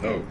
No.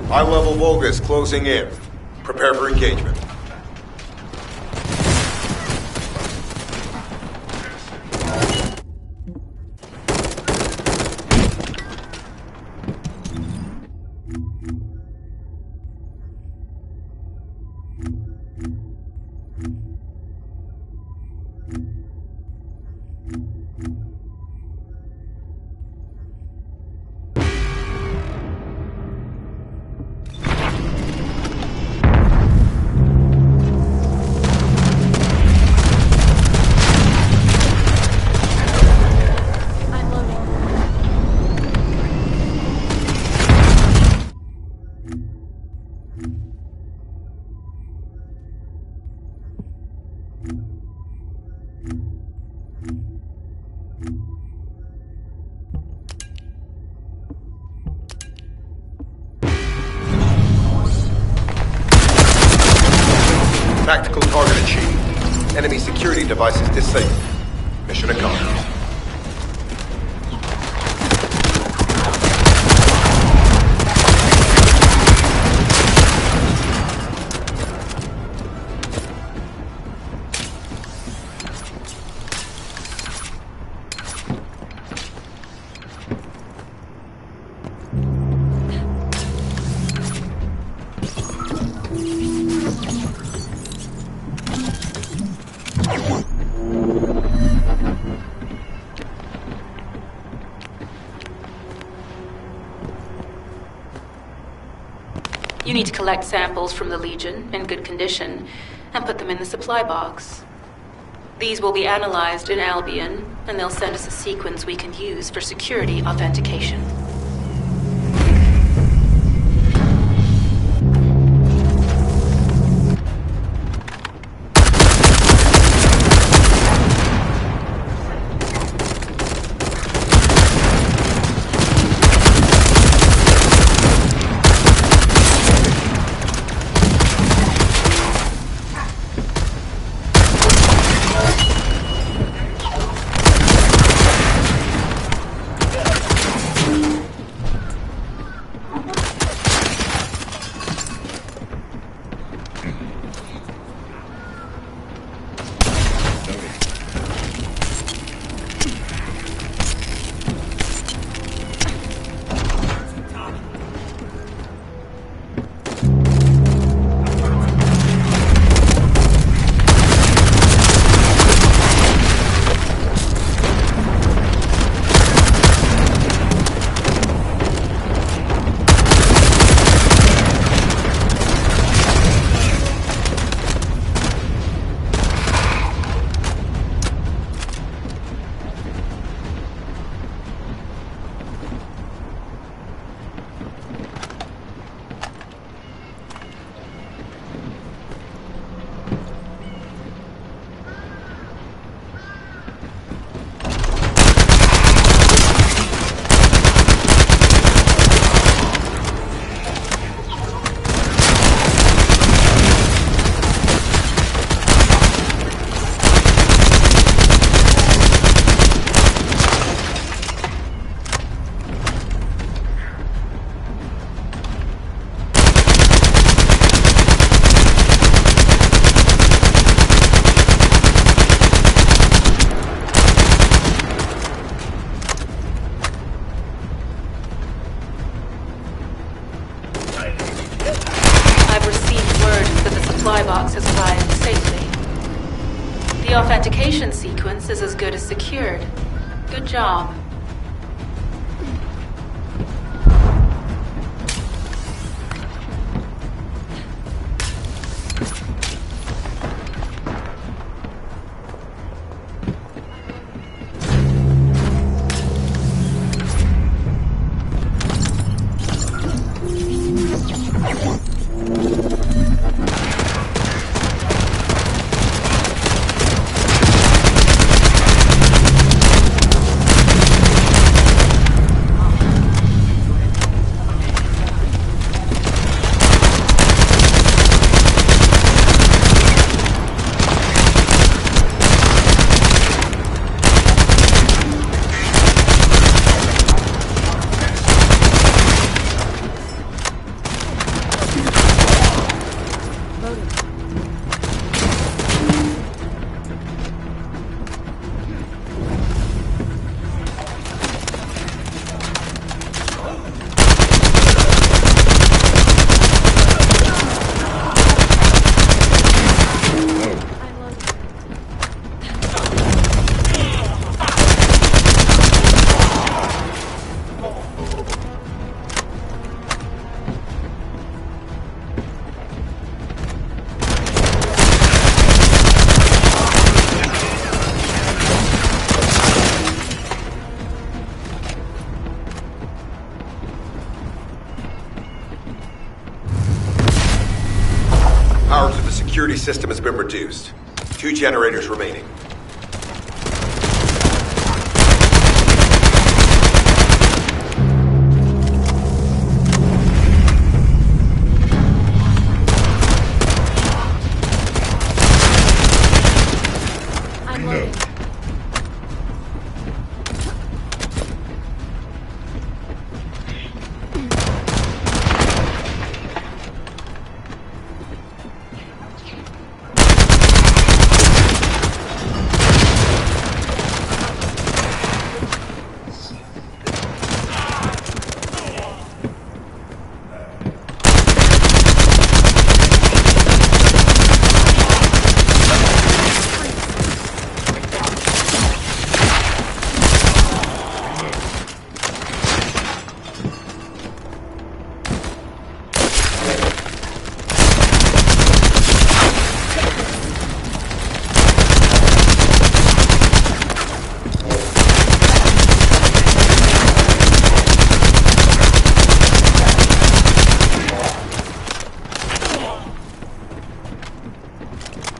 High-level Volgas closing in. Prepare for engagement. Tactical target achieved. Enemy security devices disabled. Mission accomplished. You need to collect samples from the Legion in good condition and put them in the supply box. These will be analyzed in Albion, and they'll send us a sequence we can use for security authentication. The authentication sequence is as good as secured. Good job. Power to the security system has been reduced. 2 generators remaining. I'm loading.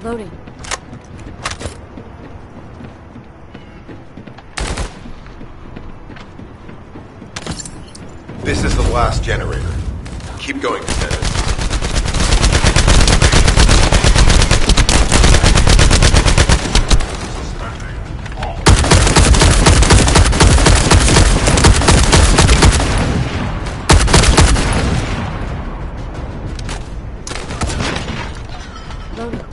Loading. This is the last generator. Keep going, Descendant. Loading.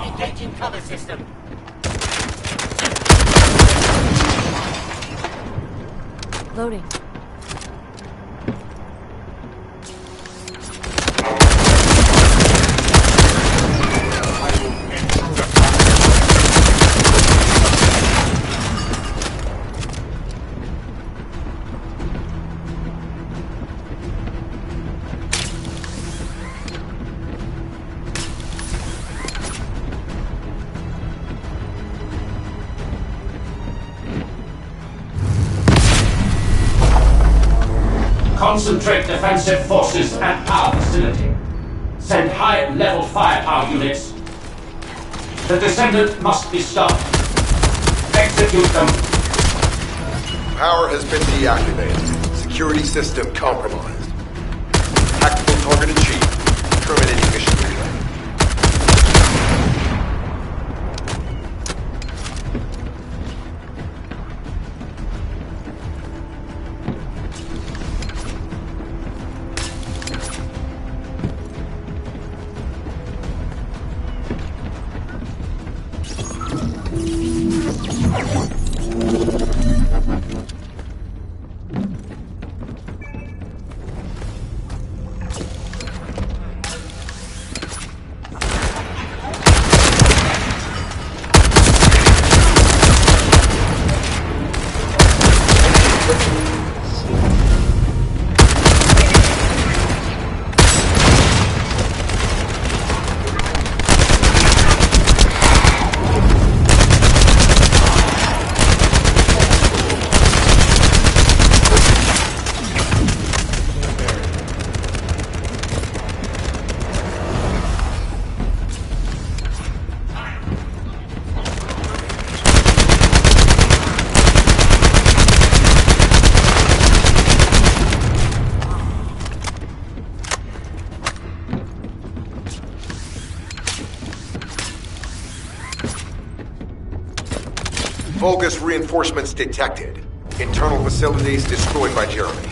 Engaging cover system. Loading. Concentrate defensive forces at our facility. Send high-level firepower units. The Descendant must be stopped. Execute them. Power has been deactivated. Security system compromised. Tactical target achieved. Terminating mission relay. Vulgus reinforcements detected. Internal facilities destroyed by Jeremy.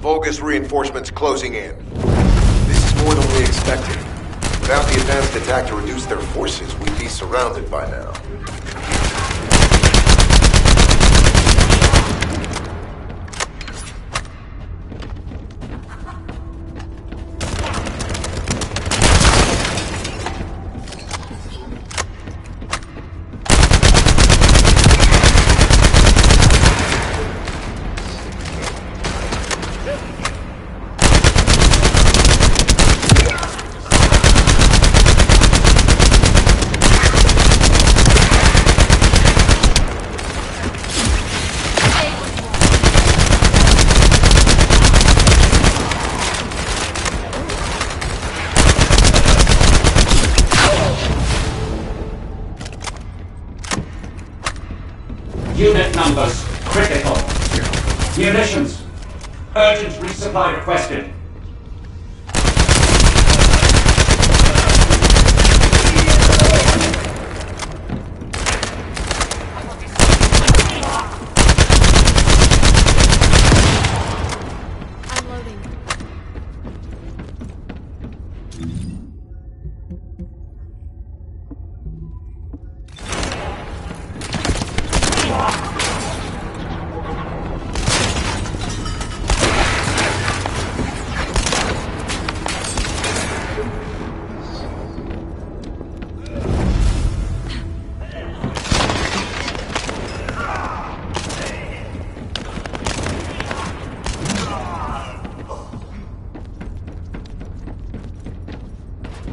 Vulgus reinforcements closing in. This is more than we expected. Without the advanced attack to reduce their forces, we'd be surrounded by now. Unit numbers critical. Munitions. Urgent resupply requested. I'm loading.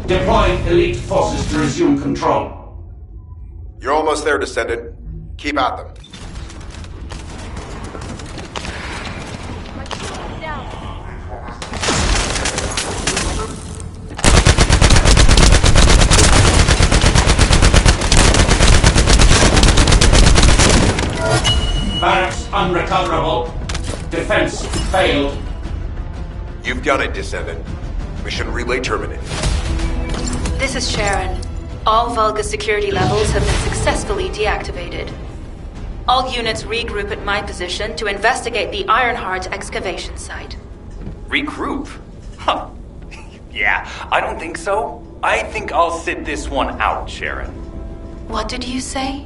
Deploying elite forces to resume control. You're almost there, Descendant. Keep at them. My shield is down. Barracks unrecoverable. Defense failed. You've done it, Descendant. Mission relay terminated. This is Sharon. All Vulgus security levels have been successfully deactivated. All units regroup at my position to investigate the Ironheart excavation site. Regroup? Huh. Yeah, I don't think so. I think I'll sit this one out, Sharon. What did you say?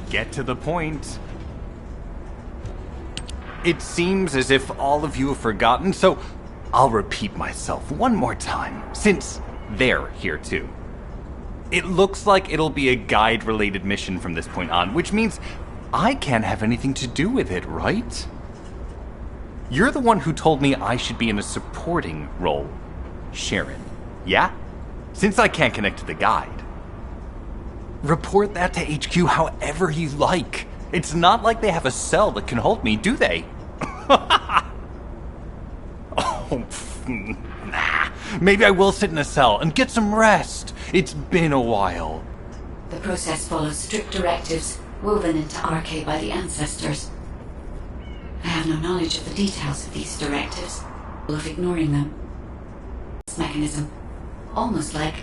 Get to the point. It seems as if all of you have forgotten, so I'll repeat myself one more time, since they're here too. It looks like it'll be a guide-related mission from this point on, which means I can't have anything to do with it, right? You're the one who told me I should be in a supporting role, Sharon. Yeah? Since I can't connect to the guide. Report that to HQ however you like. It's not like they have a cell that can hold me, do they? Oh, nah. Maybe I will sit in a cell and get some rest. It's been a while. The process follows strict directives woven into RK by the ancestors. I have no knowledge of the details of these directives, of ignoring them. This mechanism, almost like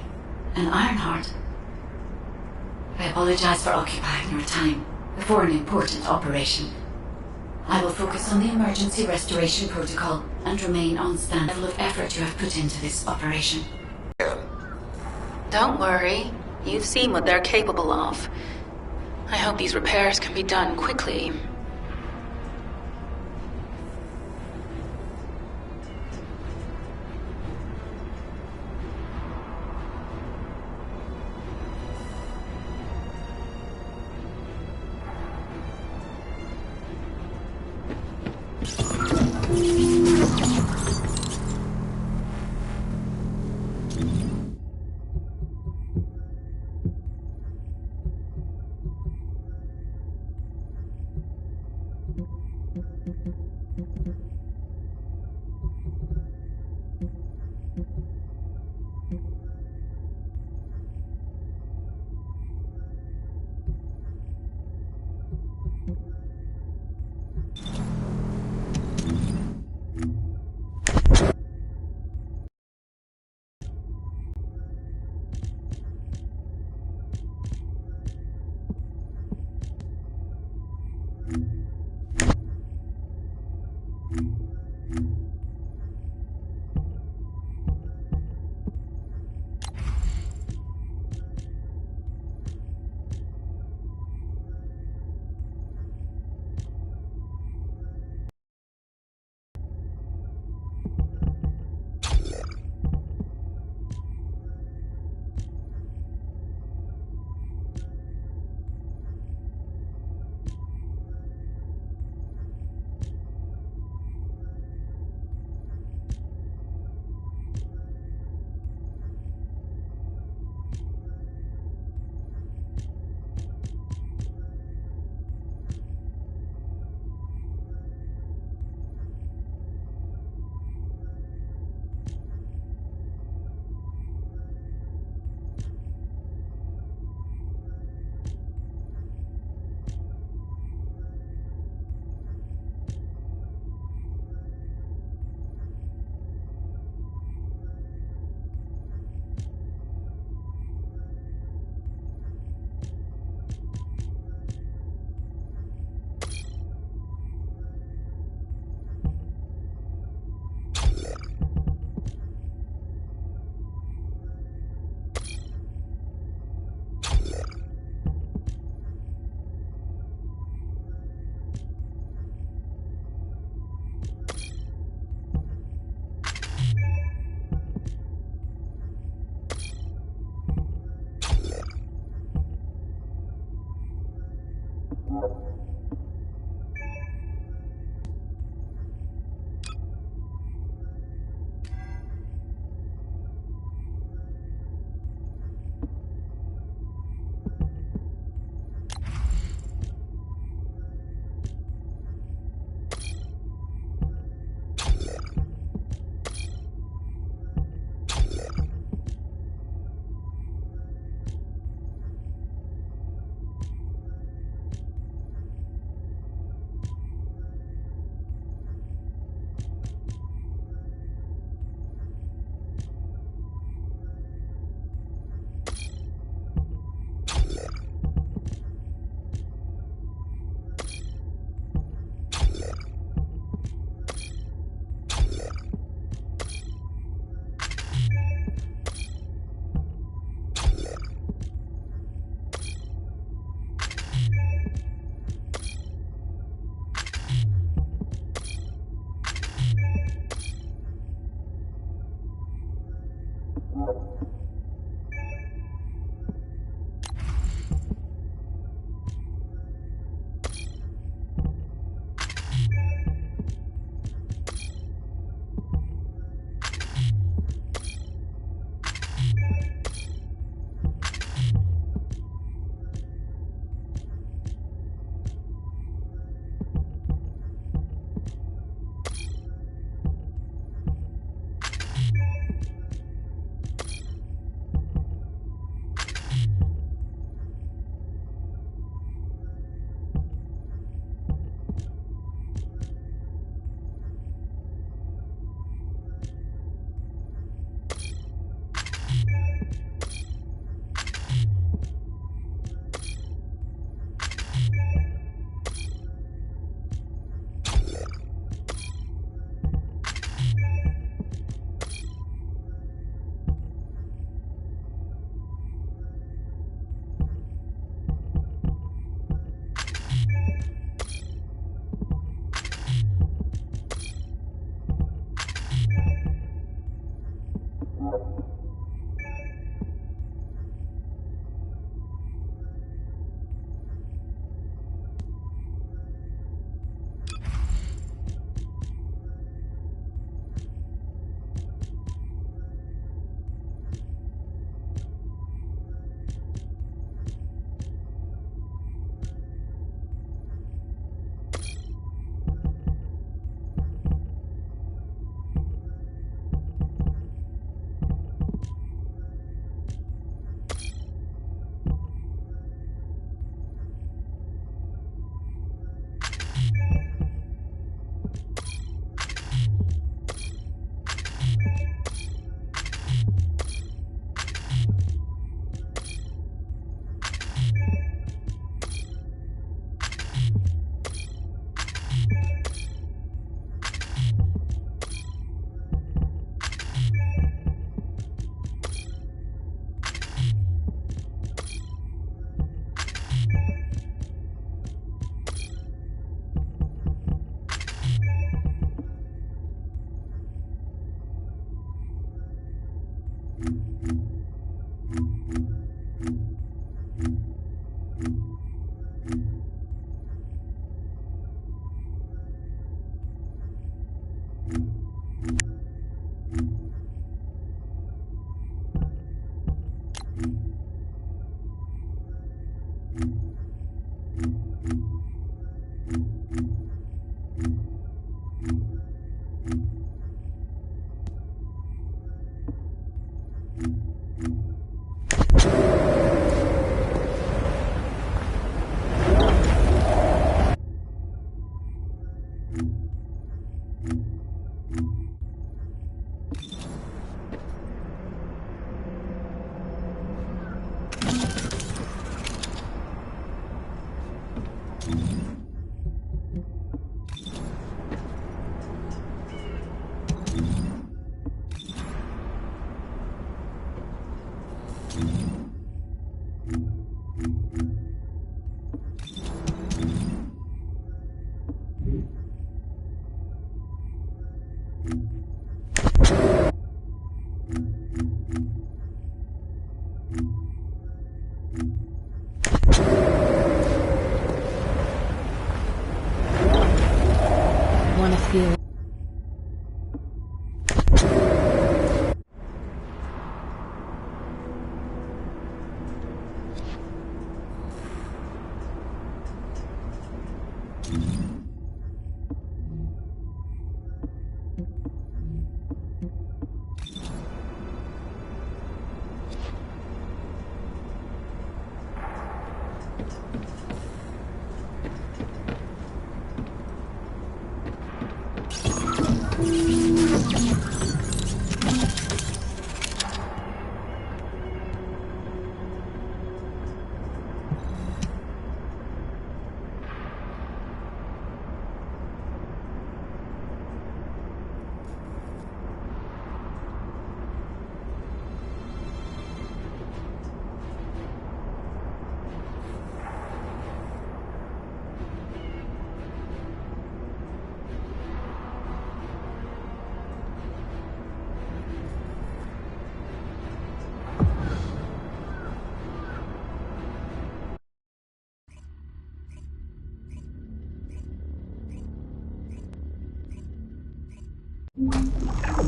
an iron heart. I apologize for occupying your time before an important operation. I will focus on the emergency restoration protocol and remain on stand. The level of effort you have put into this operation. Don't worry. You've seen what they're capable of. I hope these repairs can be done quickly. Wanna feel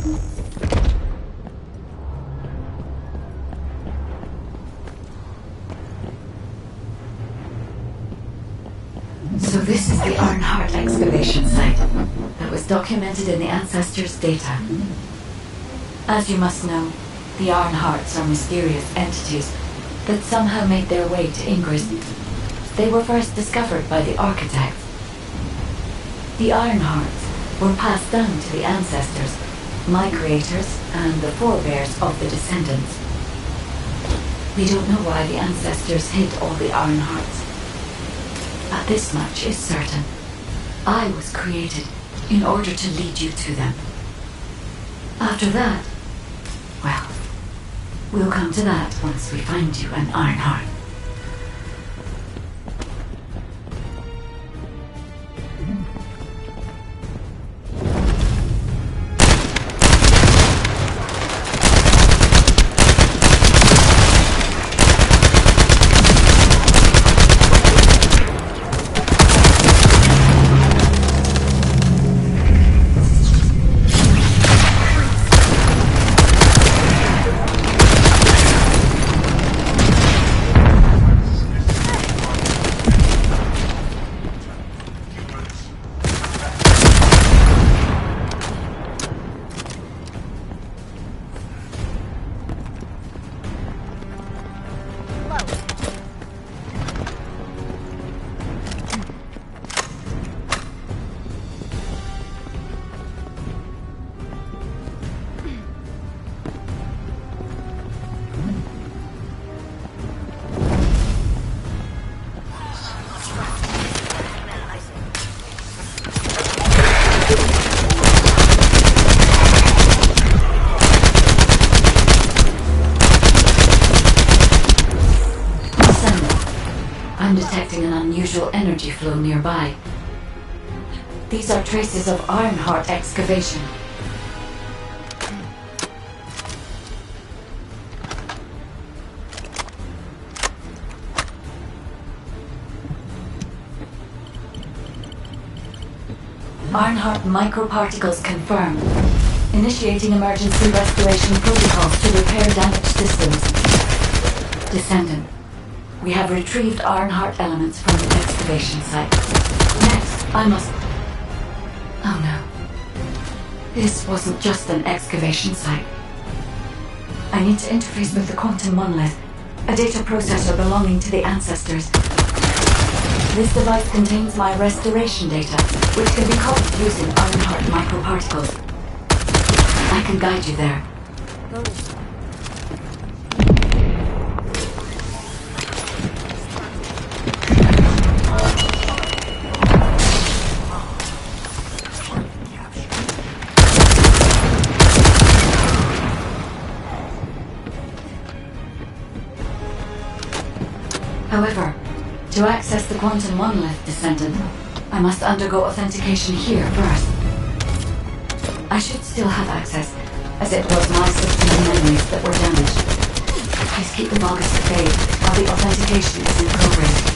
So this is the Arnhart excavation site that was documented in the Ancestors' data. As you must know, the Arnharts are mysterious entities that somehow made their way to Ingress. They were first discovered by the architects. The Arnharts were passed down to the Ancestors, my creators, and the forebears of the Descendants. We don't know why the Ancestors hid all the Arnharts. But this much is certain. I was created in order to lead you to them. After that, well, we'll come to that once we find you an Arnhart. I'm detecting an unusual energy flow nearby. These are traces of Arnhart excavation. Arnhart microparticles confirmed. Initiating emergency restoration protocols to repair damaged systems. Descendant, we have retrieved Arnhart elements from the excavation site. Next, I must... Oh no. This wasn't just an excavation site. I need to interface with the quantum monolith, a data processor belonging to the Ancestors. This device contains my restoration data, which can be copied using Arnhart microparticles. I can guide you there. However, to access the quantum monolith, Descendant, I must undergo authentication here first. I should still have access, as it was my system and memories that were damaged. Please keep the Vulgus at bay while the authentication is in progress.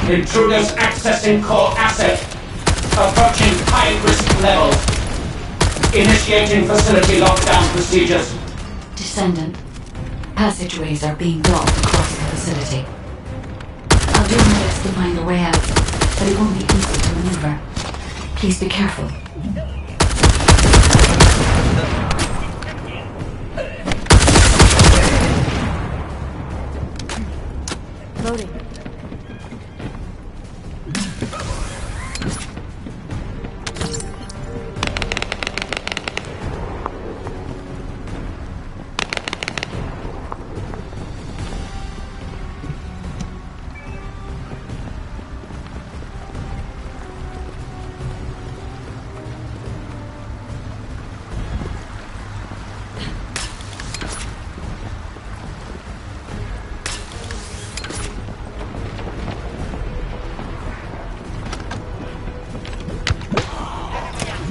Intruders accessing core asset. Approaching high-risk levels. Initiating facility lockdown procedures. Descendant, passageways are being blocked across the facility. I'll do my best to find a way out, but it won't be easy to maneuver. Please be careful. Loading.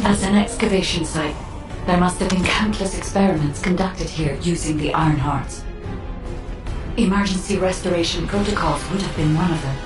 As an excavation site, there must have been countless experiments conducted here using the Iron Hearts. Emergency restoration protocols would have been one of them.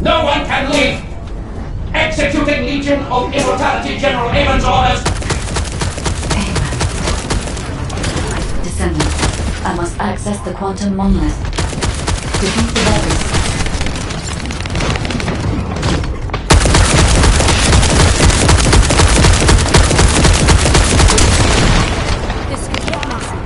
No one can leave! Executing Legion of Immortality General Amon's orders! Descendant, I must access the quantum monolith. Defeat the rebels. This could get messy.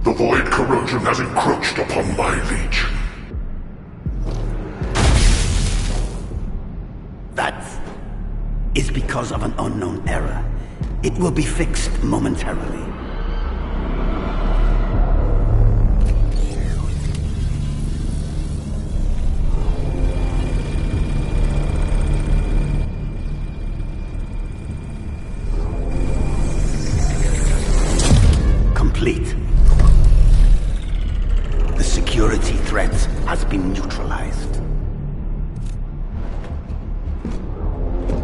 The void corrosion has encroached upon my legion. That is because of an unknown error. It will be fixed momentarily. Complete. The security threat has been neutralized.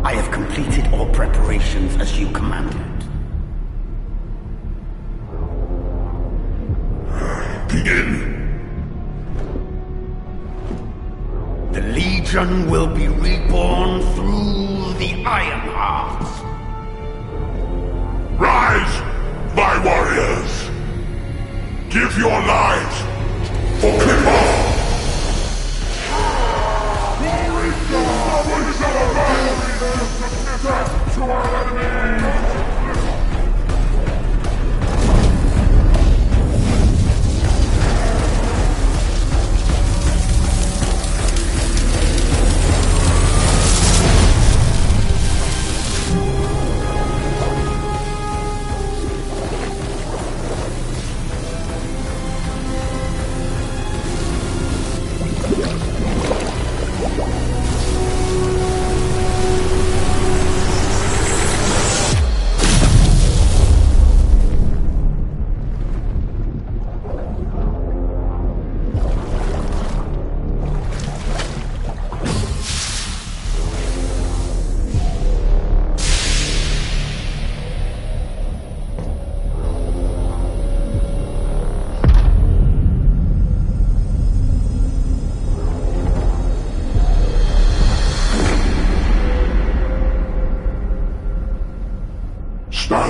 I have completed all preparations as you commanded. Begin. The Legion will be reborn through the Iron Heart. Rise, my warriors! Give your lives for Clipper!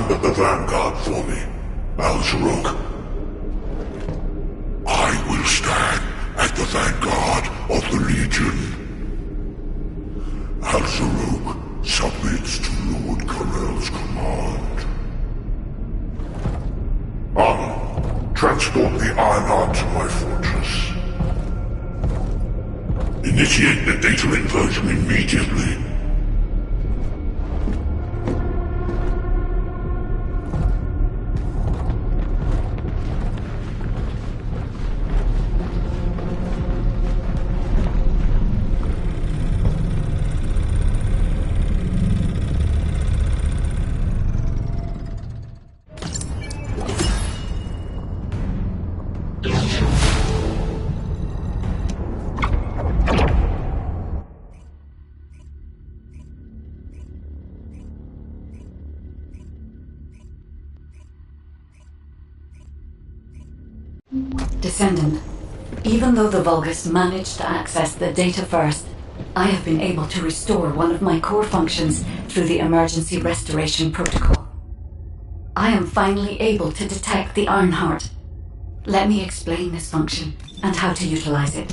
stand at the vanguard for me, Al-Zaruk. I will stand at the vanguard of the Legion. Al-Zaruk submits to Lord Karel's command. Transport the Ironheart to my fortress. Initiate the data inversion immediately. Descendant, even though the Vulgus managed to access the data first, I have been able to restore one of my core functions through the emergency restoration protocol. I am finally able to detect the Ironheart. Let me explain this function and how to utilize it.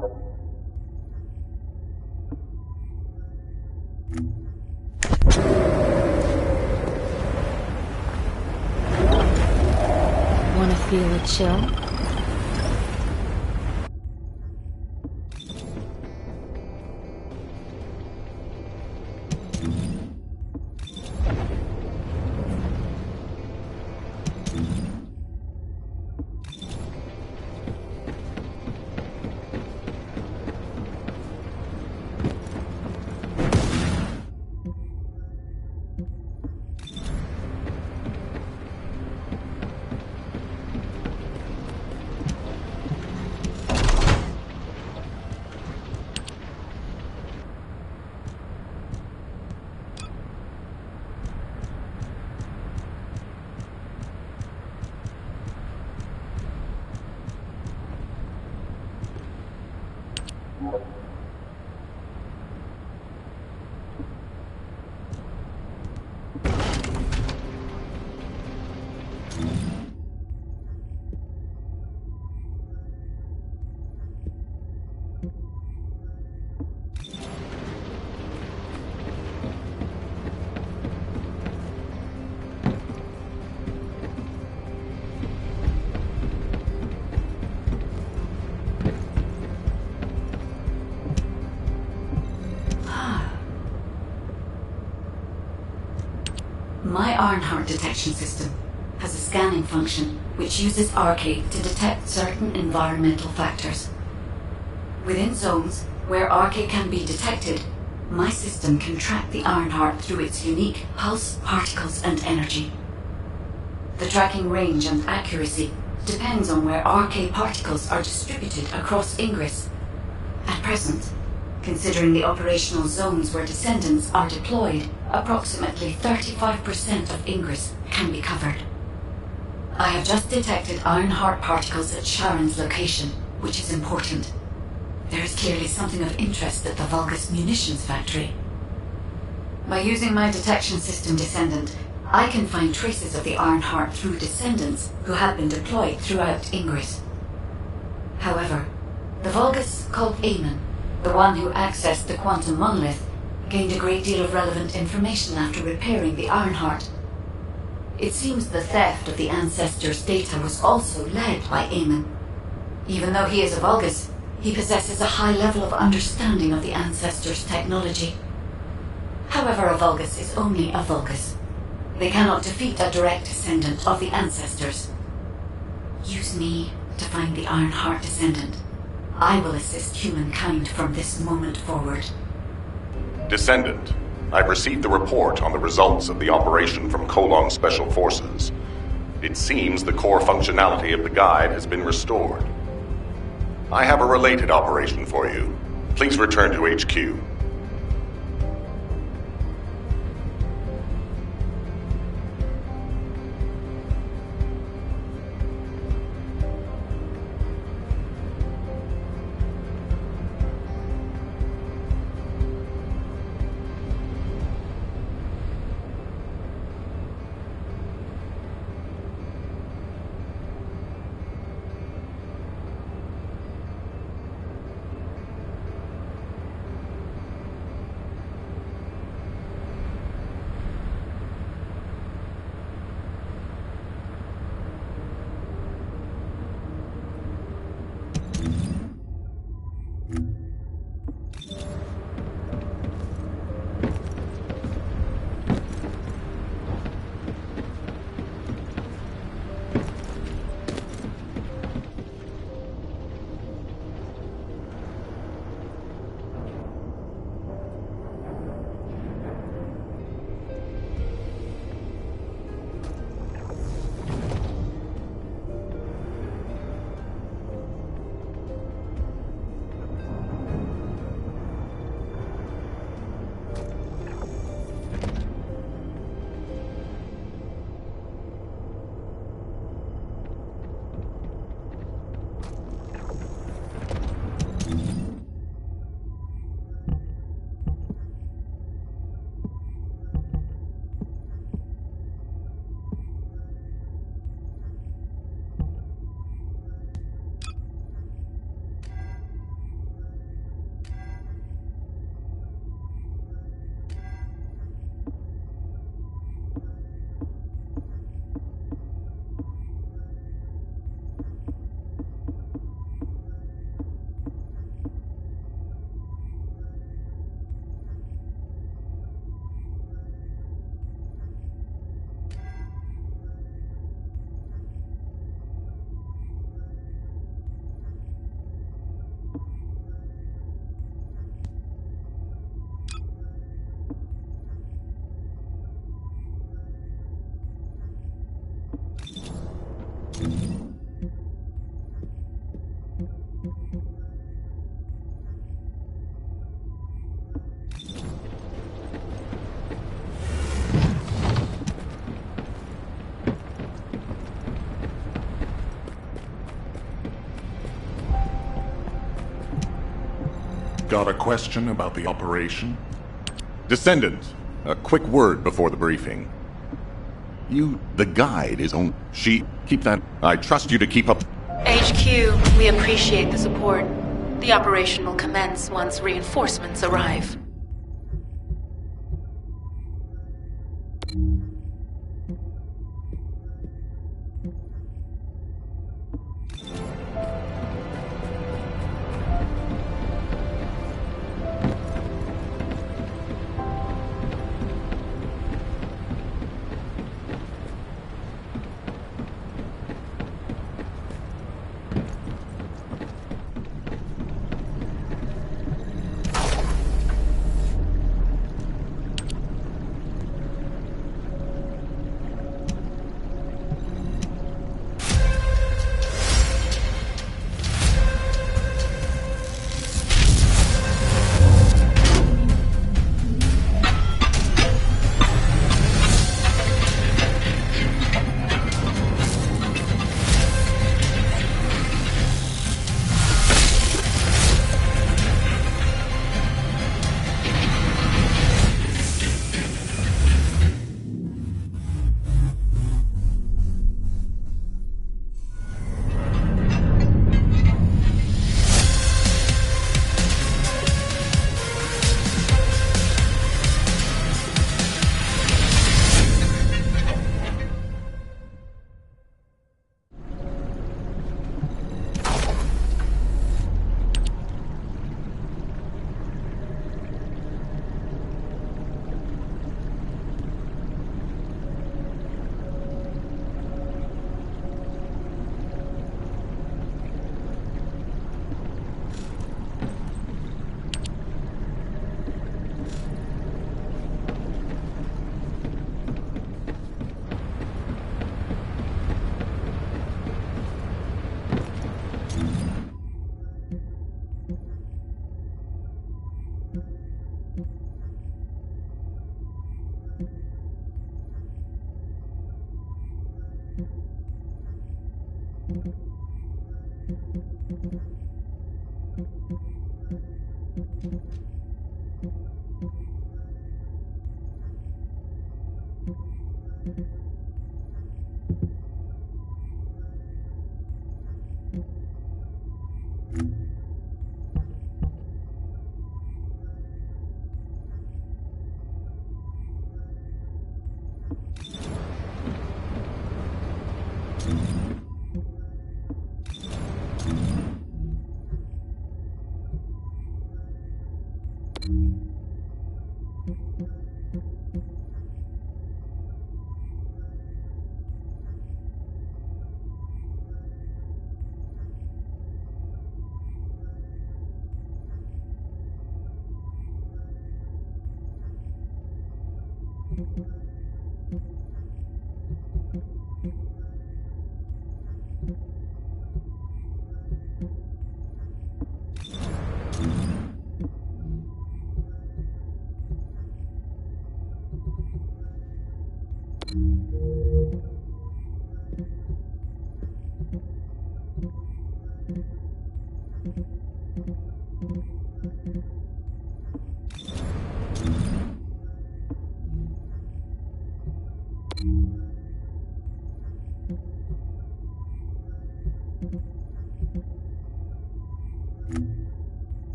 Wanna feel a chill? My Ironheart detection system has a scanning function which uses Arcade to detect certain environmental factors. Within zones where Arcade can be detected, my system can track the Ironheart through its unique pulse, particles, and energy. The tracking range and accuracy depends on where Arcade particles are distributed across Ingress. At present, considering the operational zones where Descendants are deployed, approximately 35% of Ingress can be covered. I have just detected Ironheart particles at Sharon's location, which is important. There is clearly something of interest at the Vulgus munitions factory. By using my detection system Descendant, I can find traces of the Ironheart through Descendants who have been deployed throughout Ingress. However, the Vulgus called Eamon, the one who accessed the quantum monolith, gained a great deal of relevant information after repairing the Ironheart. It seems the theft of the Ancestors' data was also led by Eamon. Even though he is a Vulgus, he possesses a high level of understanding of the Ancestors' technology. However, a Vulgus is only a Vulgus. They cannot defeat a direct descendant of the Ancestors. Use me to find the Ironheart Descendant. I will assist humankind from this moment forward. Descendant, I've received the report on the results of the operation from Kolong Special Forces. It seems the core functionality of the guide has been restored. I have a related operation for you. Please return to HQ. Got a question about the operation? Descendant, a quick word before the briefing. The guide is on... keep that... I trust you to keep up... HQ, we appreciate the support. The operation will commence once reinforcements arrive.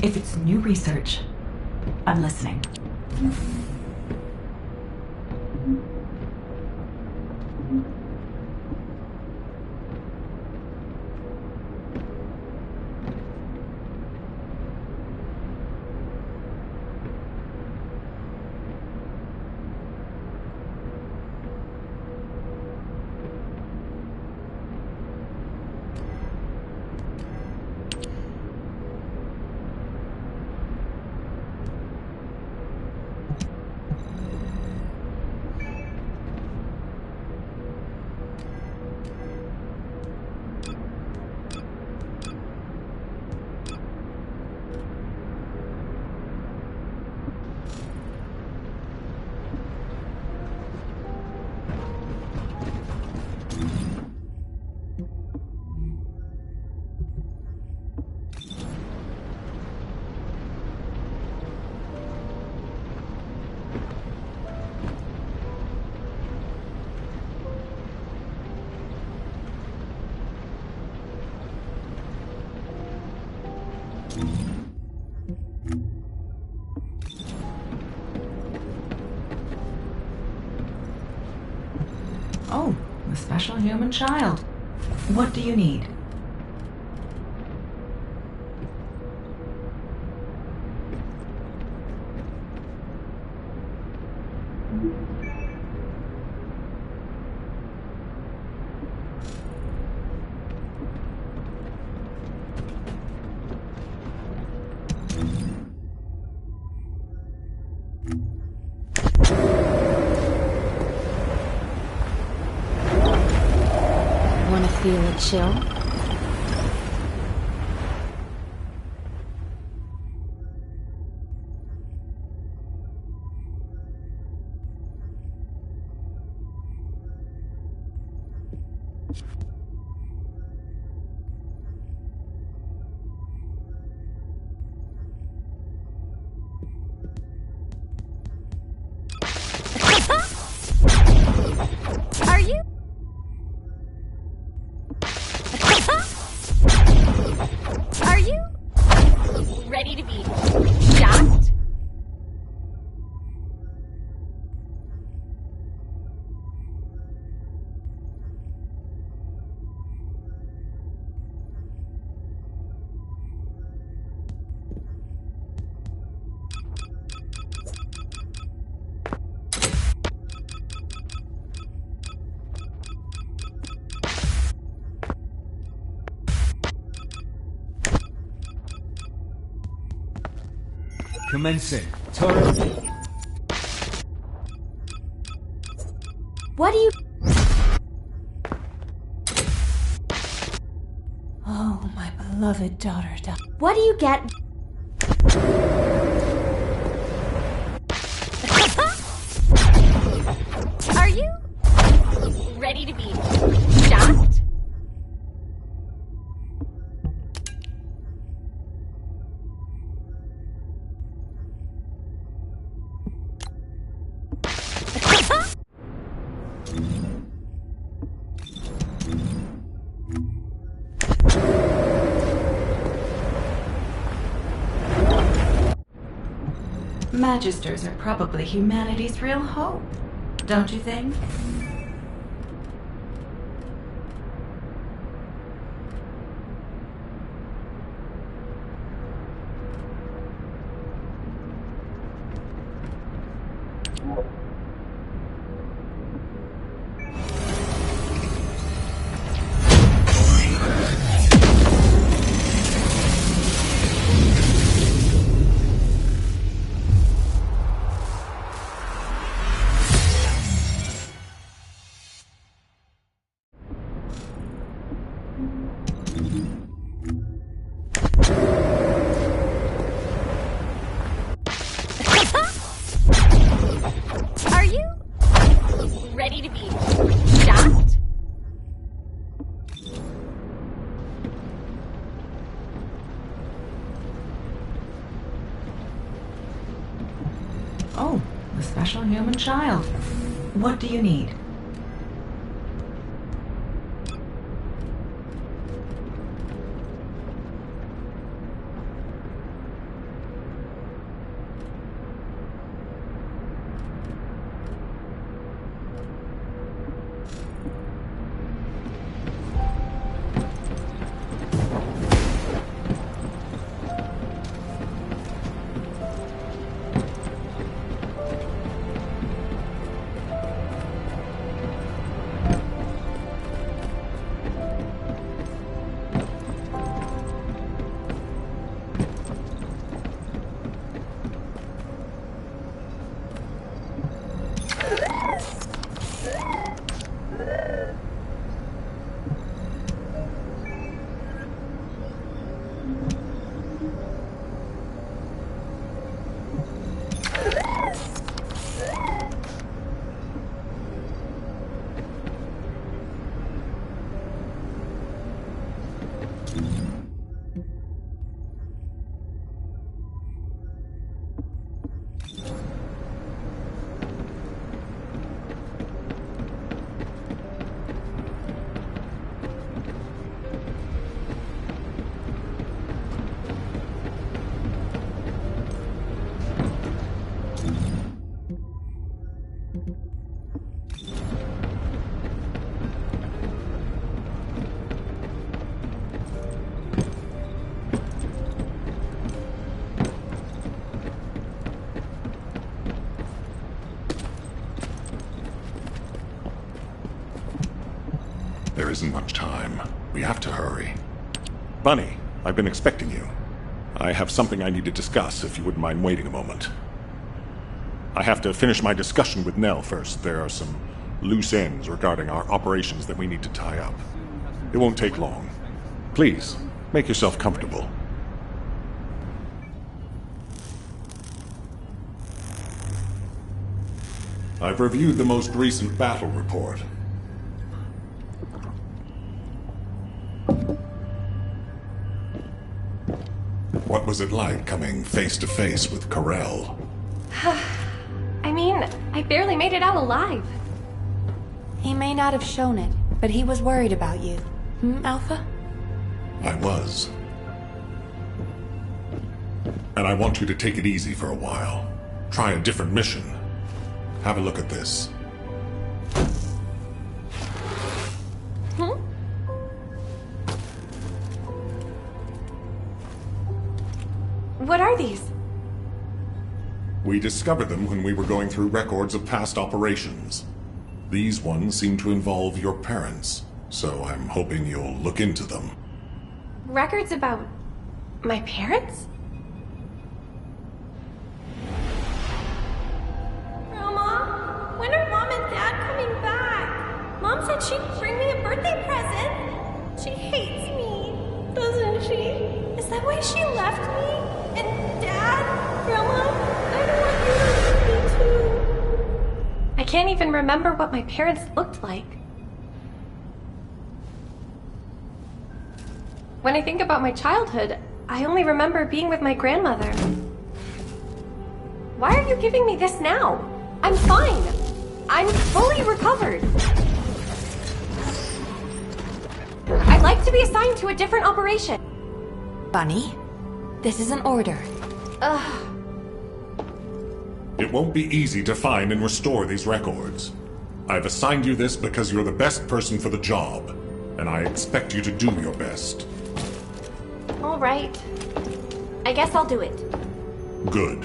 If it's new research, I'm listening. Oh, the special human child. What do you need? Want to feel a chill? Are you? Are you ready to be shocked? Commencing. Turret. What do you... Oh, my beloved daughter. What do you get? Are you ready to be shocked? Magisters are probably humanity's real hope, don't you think? Are you ready to be shocked? Oh, the special human child. What do you need? There isn't much time. We have to hurry. Bunny, I've been expecting you. I have something I need to discuss, if you wouldn't mind waiting a moment. I have to finish my discussion with Nell first. There are some loose ends regarding our operations that we need to tie up. It won't take long. Please, make yourself comfortable. I've reviewed the most recent battle report. What was it like coming face to face with Corel? I mean, I barely made it out alive. He may not have shown it, but he was worried about you. Alpha? I was. And I want you to take it easy for a while. Try a different mission. Have a look at this. What are these? We discovered them when we were going through records of past operations. These ones seem to involve your parents, so I'm hoping you'll look into them. Records about my parents? Grandma, when are Mom and Dad coming back? Mom said she'd bring me a birthday present. She hates me, doesn't she? Is that why she left me? And Dad? Grandma, I don't want you to leave me too. I can't even remember what my parents looked like. When I think about my childhood, I only remember being with my grandmother. Why are you giving me this now? I'm fine. I'm fully recovered. I'd like to be assigned to a different operation. Bunny, this is an order. Ugh. It won't be easy to find and restore these records. I've assigned you this because you're the best person for the job, and I expect you to do your best. All right. I guess I'll do it. Good.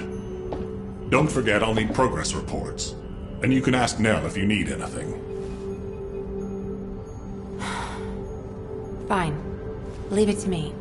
Don't forget I'll need progress reports. And you can ask Nell if you need anything. Fine. Leave it to me.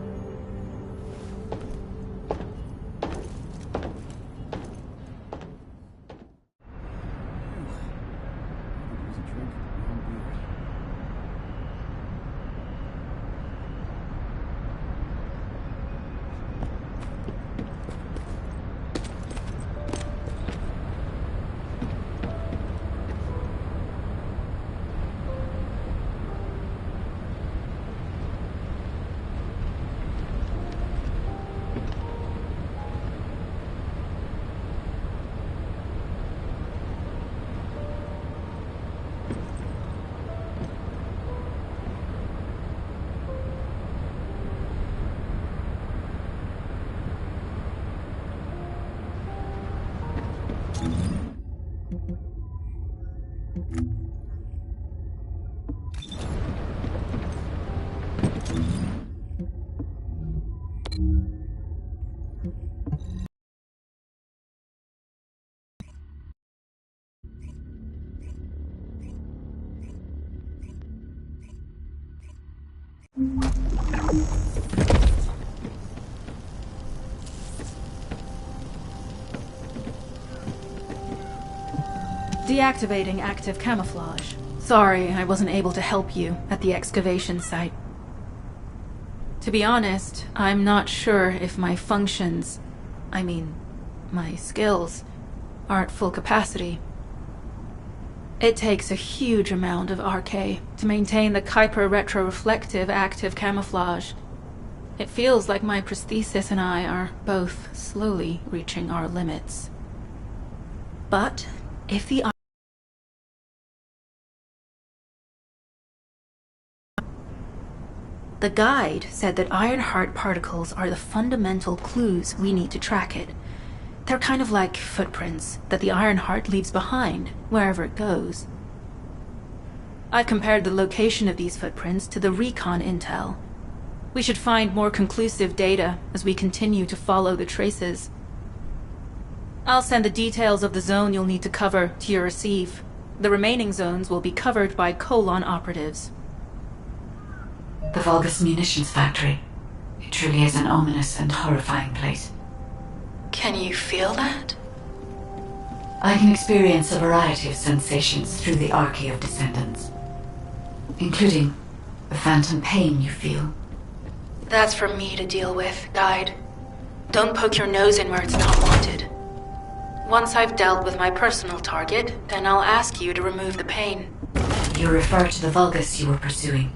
Deactivating active camouflage. Sorry, I wasn't able to help you at the excavation site. To be honest, I'm not sure if my functions, my skills, are at full capacity. It takes a huge amount of RK to maintain the Kuiper retroreflective active camouflage. It feels like my prosthesis and I are both slowly reaching our limits. But if the guide said that Ironheart particles are the fundamental clues we need to track it. They're kind of like footprints that the Ironheart leaves behind, wherever it goes. I've compared the location of these footprints to the recon intel. We should find more conclusive data as we continue to follow the traces. I'll send the details of the zone you'll need to cover to your receive. The remaining zones will be covered by Colon operatives. The Vulgus munitions factory. It truly is an ominous and horrifying place. Can you feel that? I can experience a variety of sensations through the Archae of Descendants, including The phantom pain you feel. That's for me to deal with, Guide. Don't poke your nose in where it's not wanted. Once I've dealt with my personal target, then I'll ask you to remove the pain. You refer to the Vulgus you were pursuing.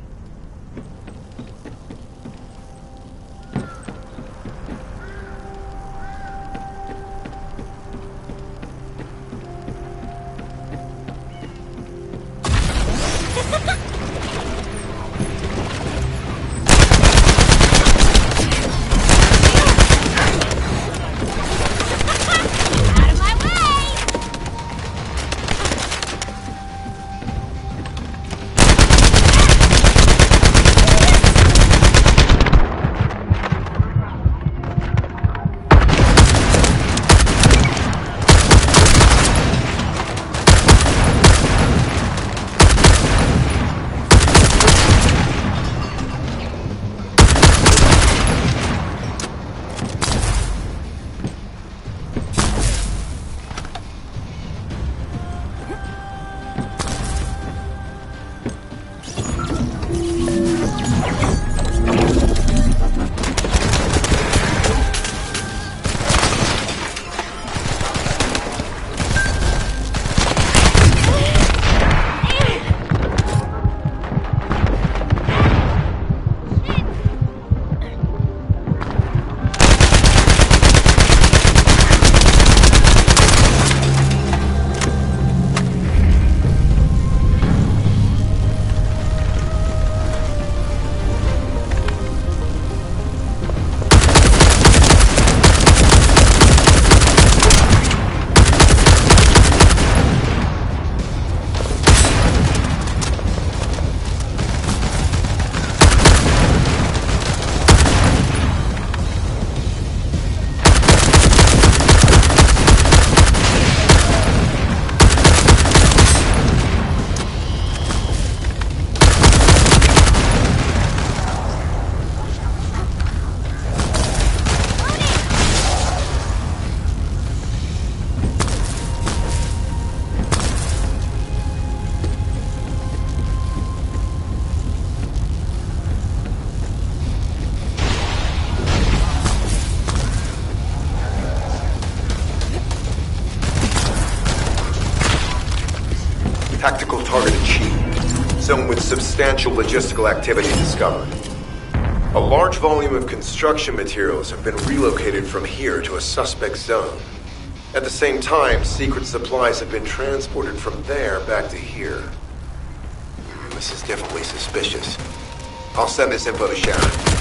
Tactical target achieved. Zone with substantial logistical activity discovered. A large volume of construction materials have been relocated from here to a suspect zone. At the same time, secret supplies have been transported from there back to here. This is definitely suspicious. I'll send this info to Sharon.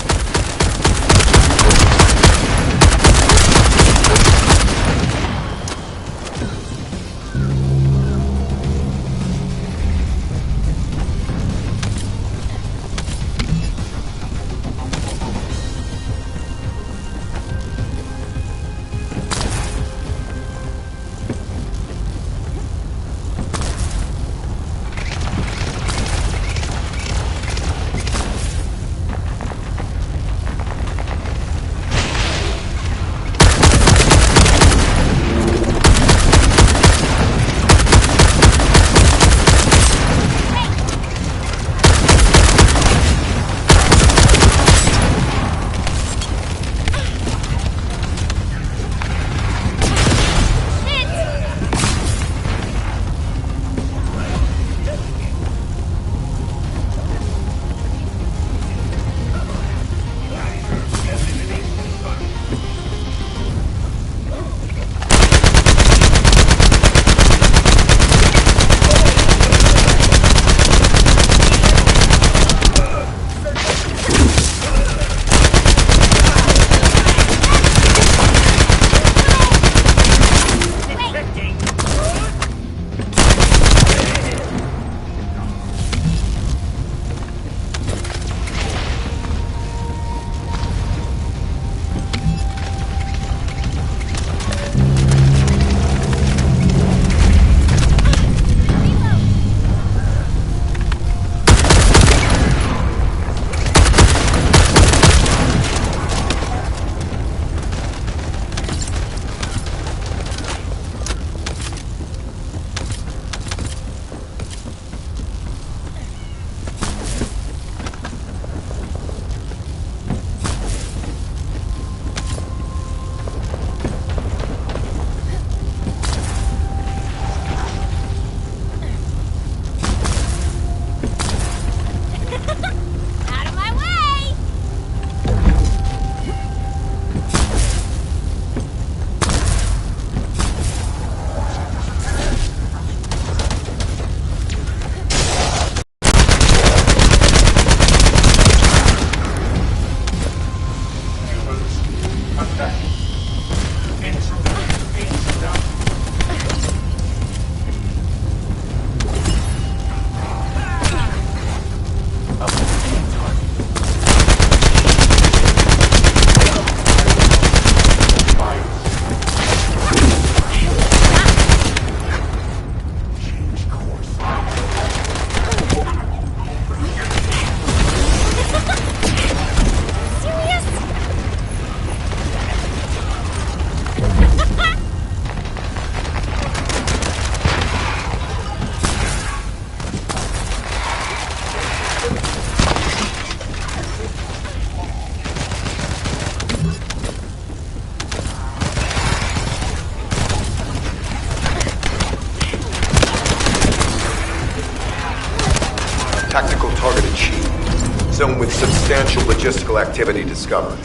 Tactical target achieved. Zone with substantial logistical activity discovered.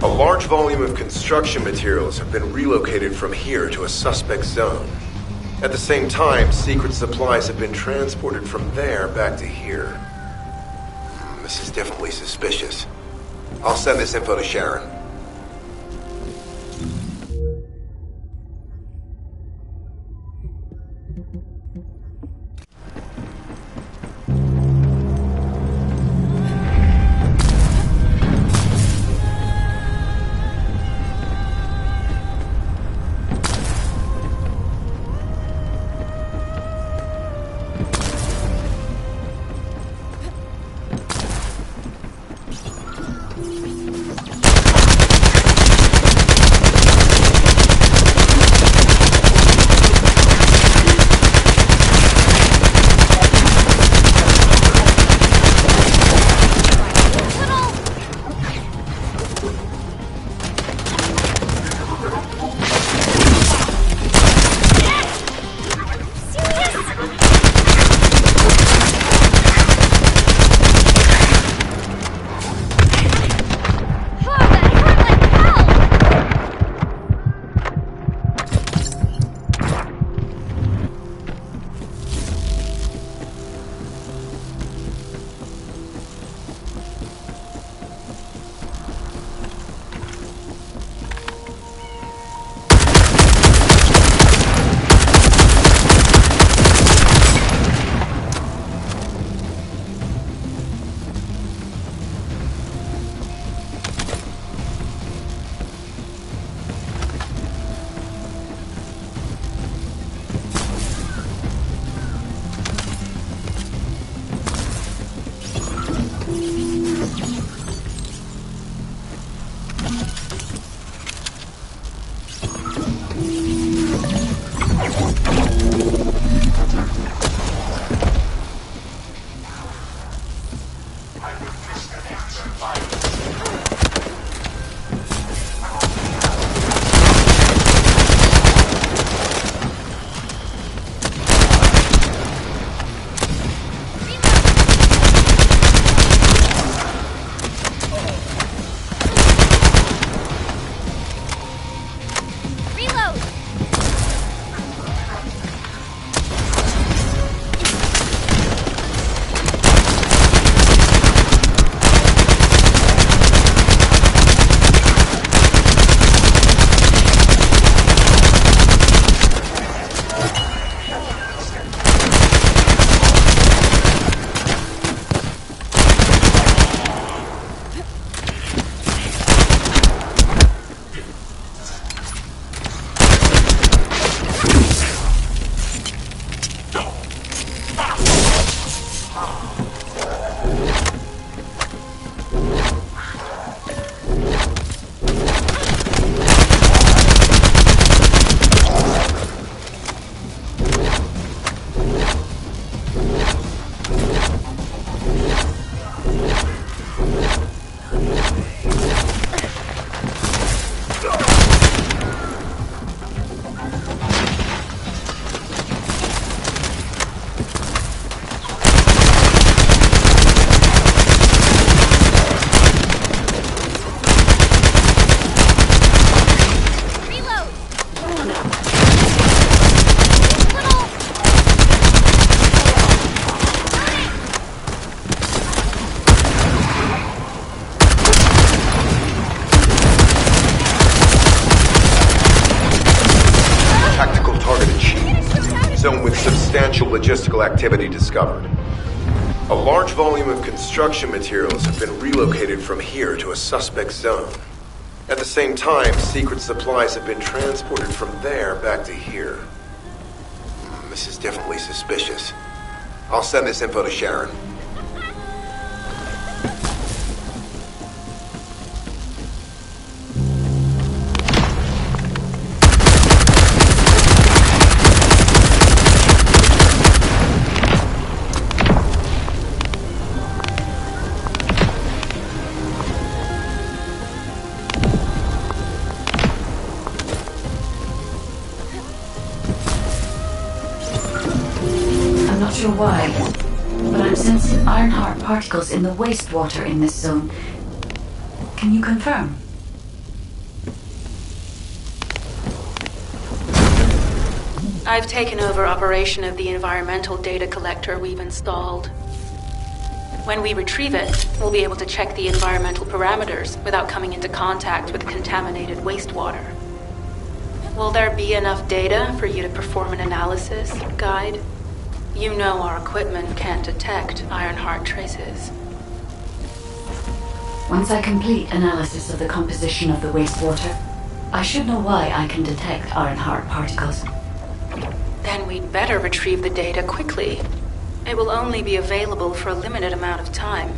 A large volume of construction materials have been relocated from here to a suspect zone. At the same time, secret supplies have been transported from there back to here. This is definitely suspicious. I'll send this info to Sharon. substantial logistical activity discovered. A large volume of construction materials have been relocated from here to a suspect zone. At the same time, secret supplies have been transported from there back to here. This is definitely suspicious. I'll send this info to Sharon. sure why, but I'm sensing Ironheart particles in the wastewater in this zone. Can you confirm? I've taken over operation of the environmental data collector we've installed. When we retrieve it, we'll be able to check the environmental parameters without coming into contact with contaminated wastewater. Will there be enough data for you to perform an analysis, Guide? You know our equipment can't detect Ironheart traces. Once I complete analysis of the composition of the wastewater, I should know why I can detect Ironheart particles. Then we'd better retrieve the data quickly. It will only be available for a limited amount of time.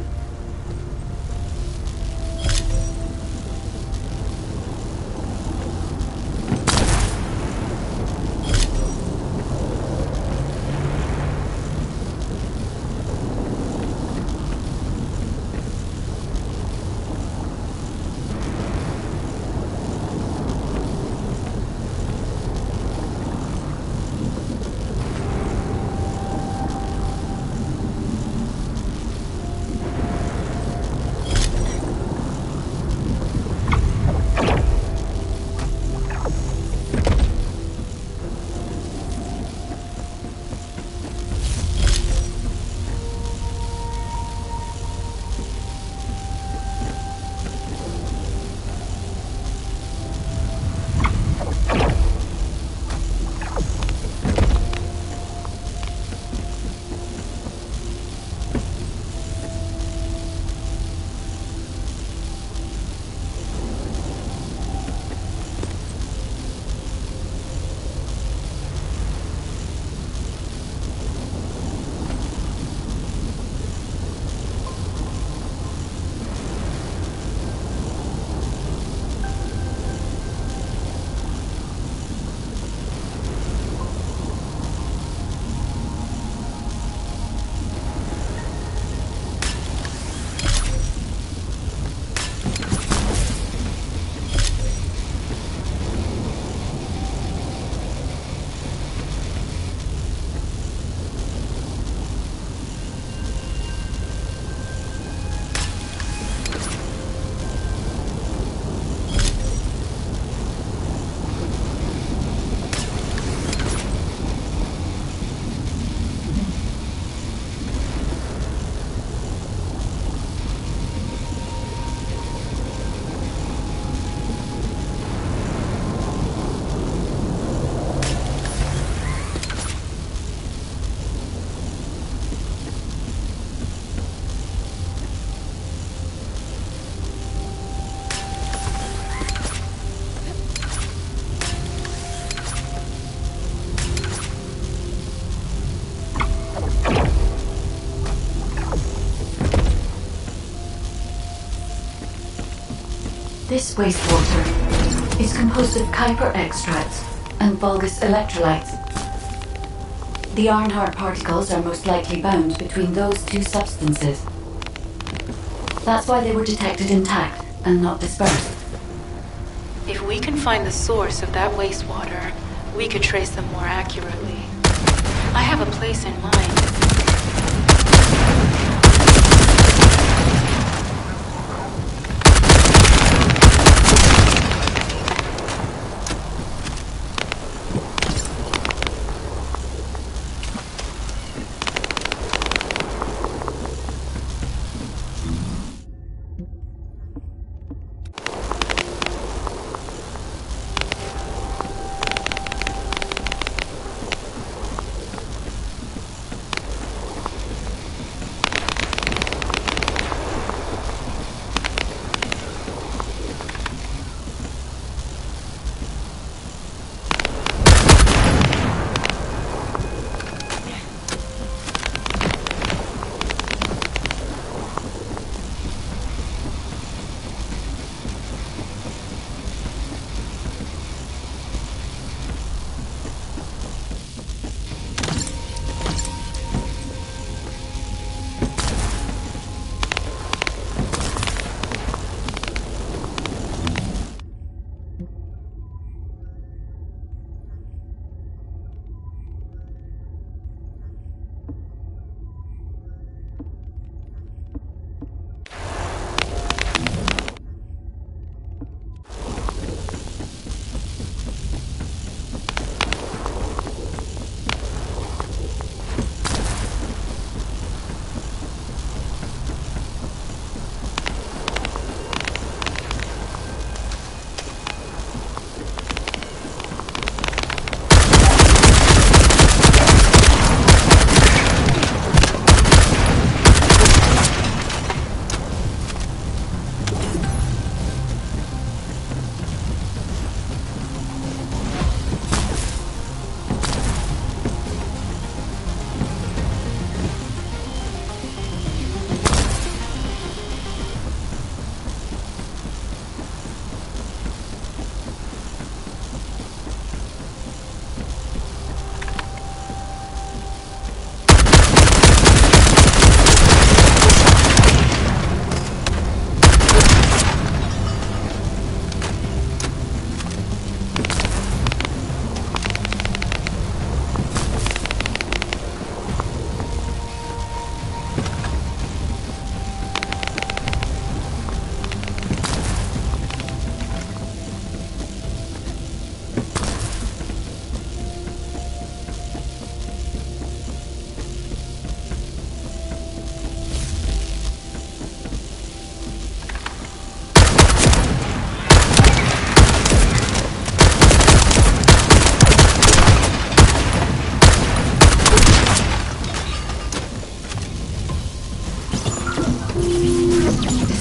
This wastewater is composed of Kuiper extracts and Vulgus electrolytes. The Ironheart particles are most likely bound between those two substances. That's why they were detected intact and not dispersed. If we can find the source of that wastewater, we could trace them more accurately. I have a place in mind.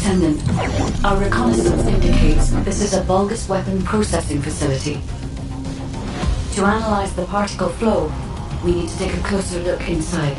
Descendant, our reconnaissance indicates this is a Vulgus weapon processing facility. To analyze the particle flow, we need to take a closer look inside.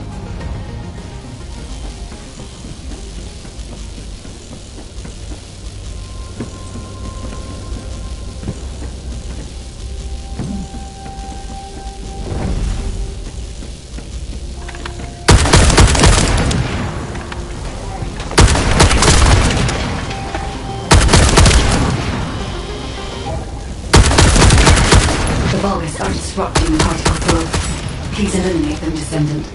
The Vulgus are disrupting the particle flow. Please eliminate them, Descendant.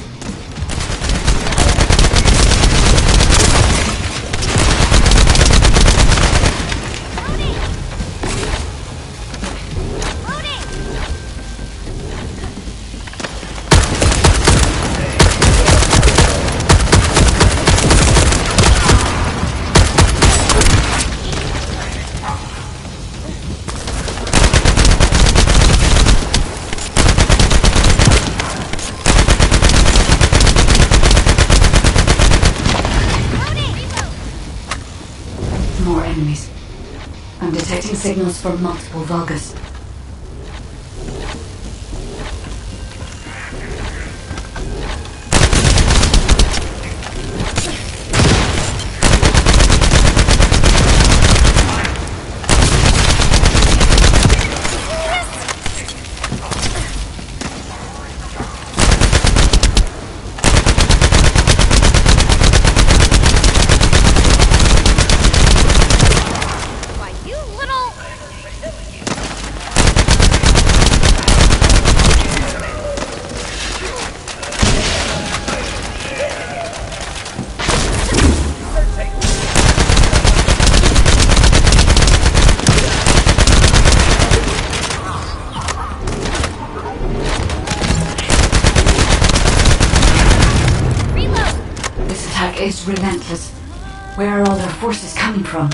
More enemies. I'm detecting signals from multiple Vulgus. Is relentless. Where are all their forces coming from?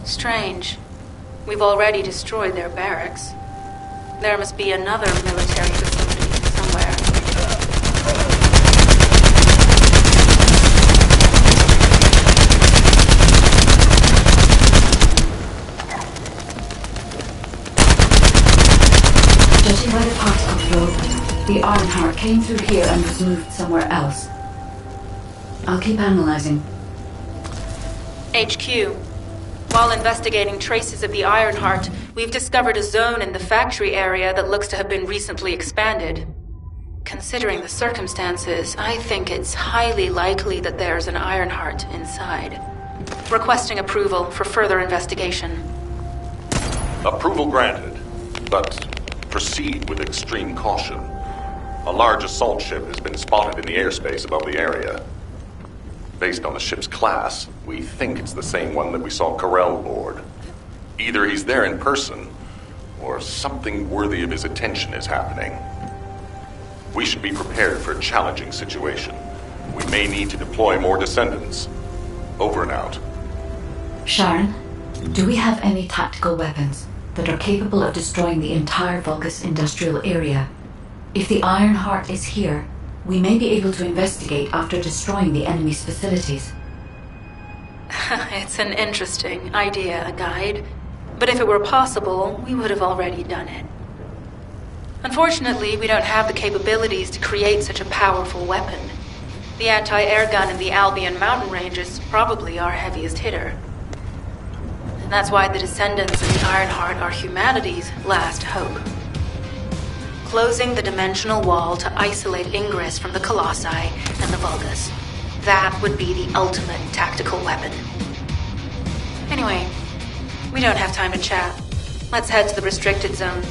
Strange. We've already destroyed their barracks. There must be another military facility somewhere. Judging by the particle flow, the Ironheart came through here and was moved somewhere else. I'll keep analyzing. HQ. While investigating traces of the Ironheart, we've discovered a zone in the factory area that looks to have been recently expanded. Considering the circumstances, I think it's highly likely that there's an Ironheart inside. Requesting approval for further investigation. Approval granted, but proceed with extreme caution. A large assault ship has been spotted in the airspace above the area. Based on the ship's class, we think it's the same one that we saw Corell board. Either he's there in person, or something worthy of his attention is happening. We should be prepared for a challenging situation. We may need to deploy more descendants. Over and out. Sharon, do we have any tactical weapons that are capable of destroying the entire Vulgus industrial area? If the Ironheart is here, we may be able to investigate after destroying the enemy's facilities. It's an interesting idea, Guide. But if it were possible, we would have already done it. Unfortunately, we don't have the capabilities to create such a powerful weapon. The anti-air gun in the Albion mountain range is probably our heaviest hitter. And that's why the Descendants and the Ironheart are humanity's last hope. Closing the dimensional wall to isolate ingress from the Colossi and the Vulgus. That would be the ultimate tactical weapon. Anyway, we don't have time to chat. Let's head to the restricted zone.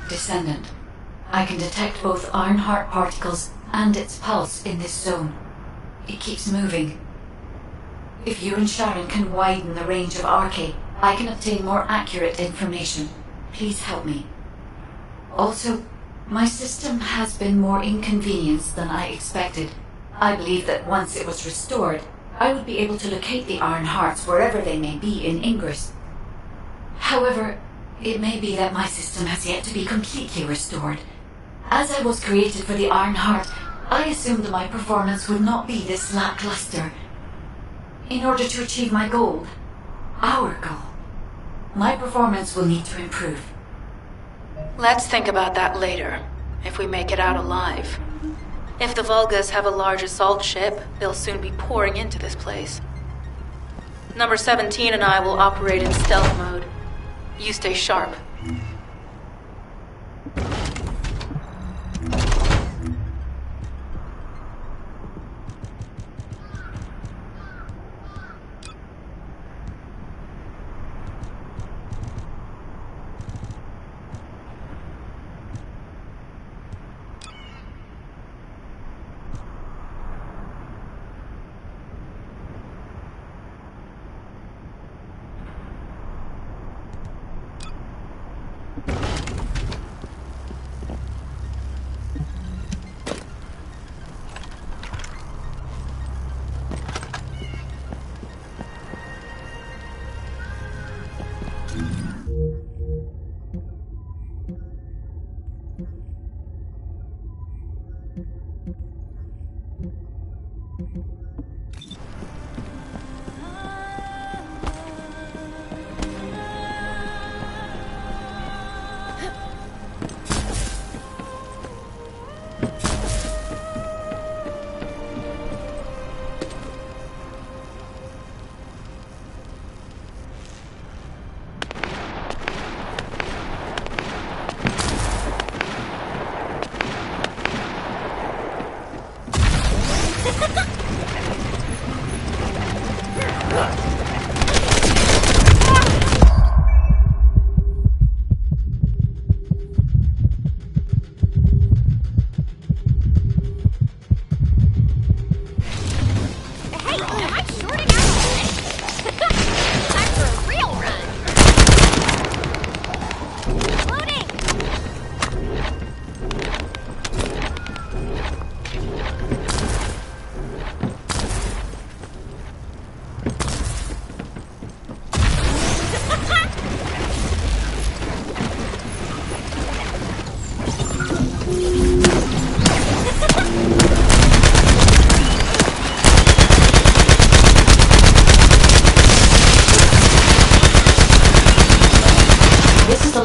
Descendant, I can detect both Ironheart particles and its pulse in this zone. It keeps moving. If you and Sharon can widen the range of Arche, I can obtain more accurate information. Please help me. Also, my system has been more inconvenienced than I expected. I believe that once it was restored, I would be able to locate the Ironhearts wherever they may be in Ingress. However, it may be that my system has yet to be completely restored. As I was created for the Ironheart, I assumed my performance would not be this lackluster. In order to achieve my goal, our goal, my performance will need to improve. Let's think about that later, if we make it out alive. If the Vulgus have a large assault ship, they'll soon be pouring into this place. Number 17 and I will operate in stealth mode. You stay sharp.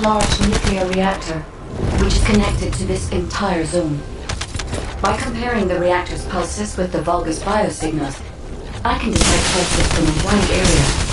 Large nuclear reactor, which is connected to this entire zone. By comparing the reactor's pulses with the Vulgus biosignals, I can detect pulses from a wide area.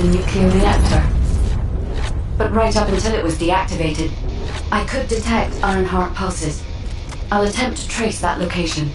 the nuclear reactor. But right up until it was deactivated, I could detect Ironheart pulses. I'll attempt to trace that location.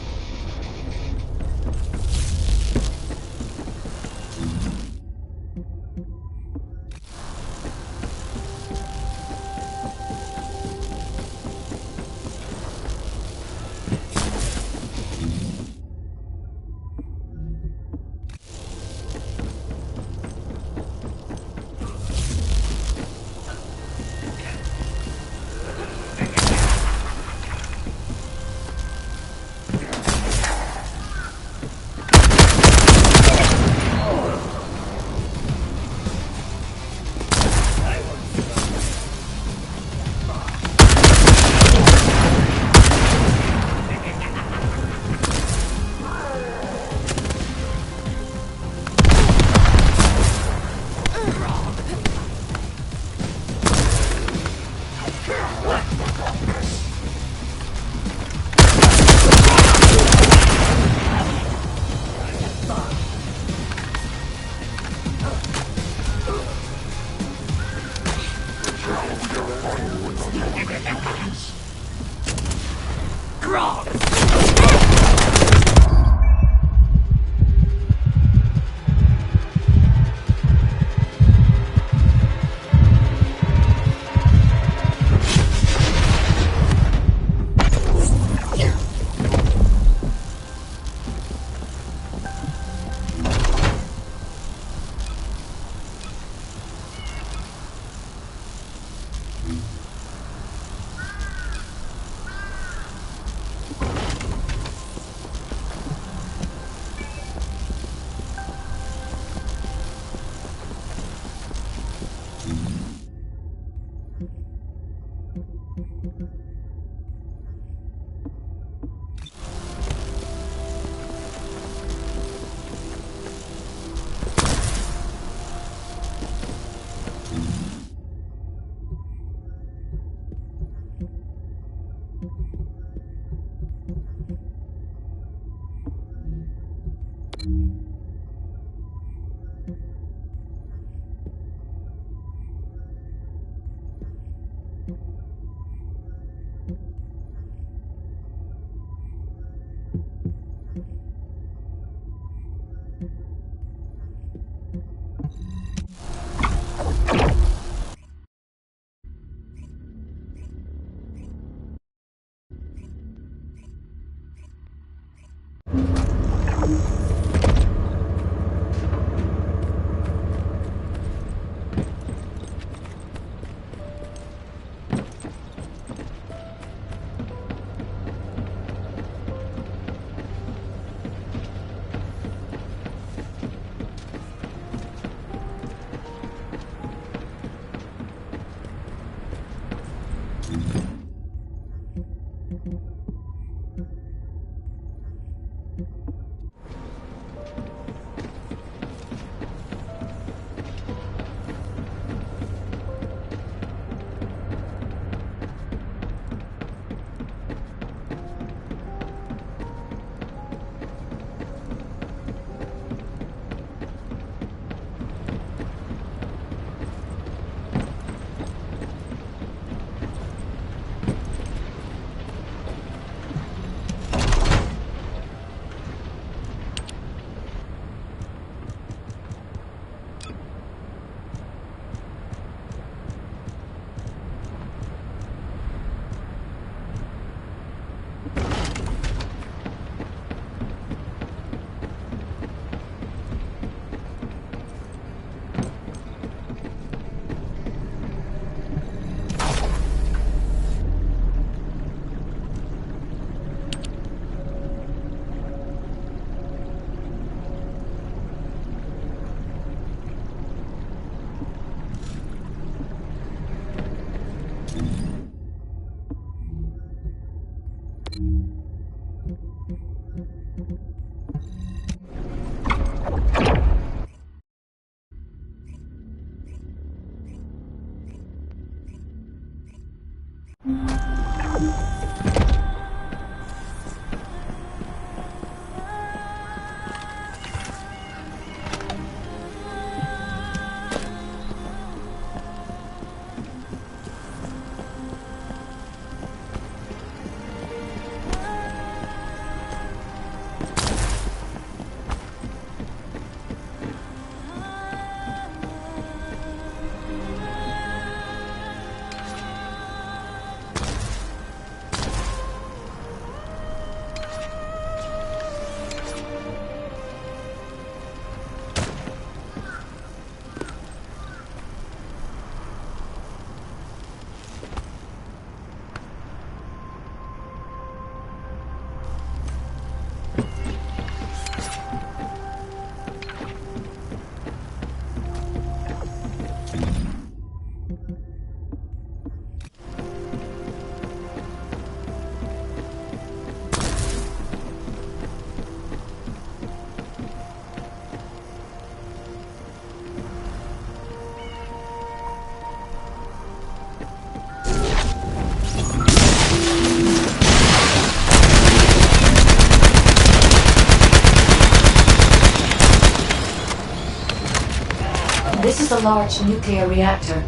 This is a large nuclear reactor,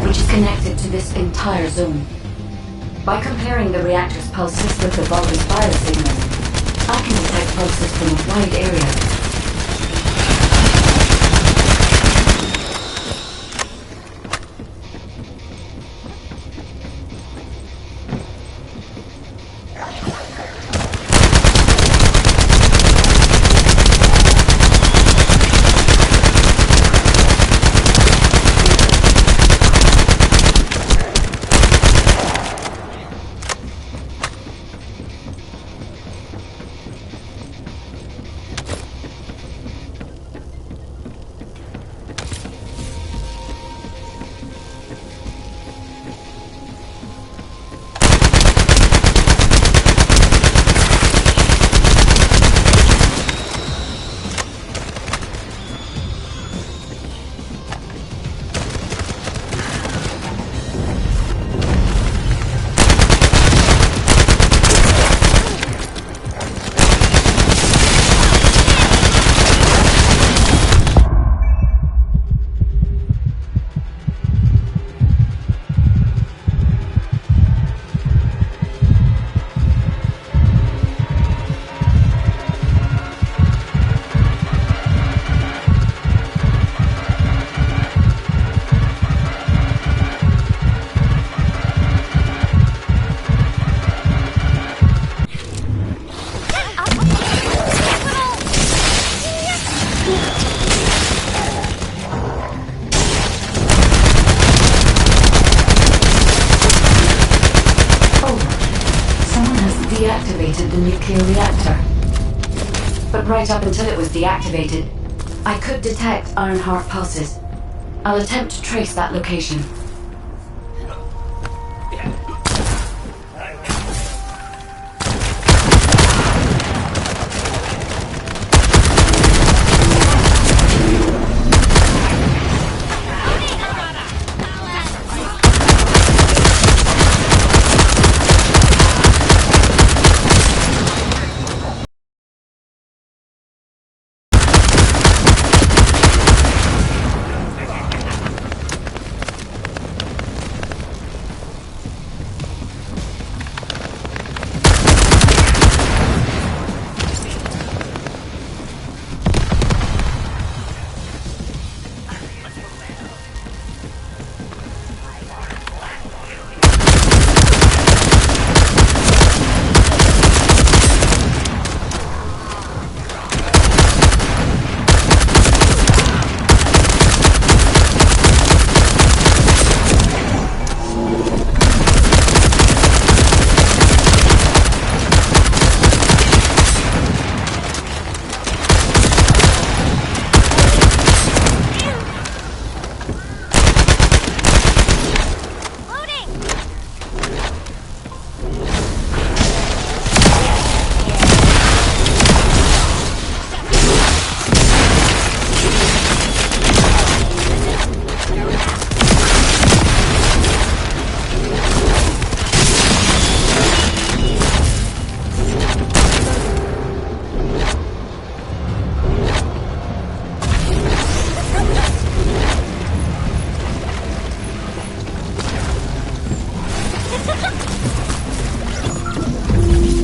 which is connected to this entire zone. By comparing the reactor's pulses with the Vulgus biosignals, I can detect pulses from a wide area. Deactivated the nuclear reactor. But right up until it was deactivated, I could detect Ironheart pulses. I'll attempt to trace that location.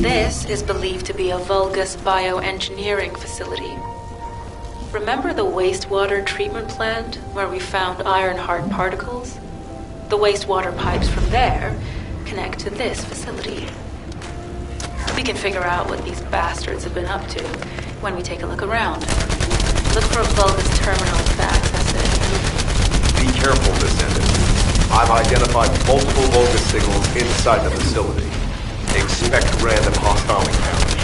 This is believed to be a Vulgus bioengineering facility. Remember the wastewater treatment plant where we found Ironheart particles? The wastewater pipes from there connect to this facility. We can figure out what these bastards have been up to when we take a look around. Look for a Vulgus terminal to access it. Be careful, Descendant. I've identified multiple Vulgus signals inside the facility. Expect random hostile encounters.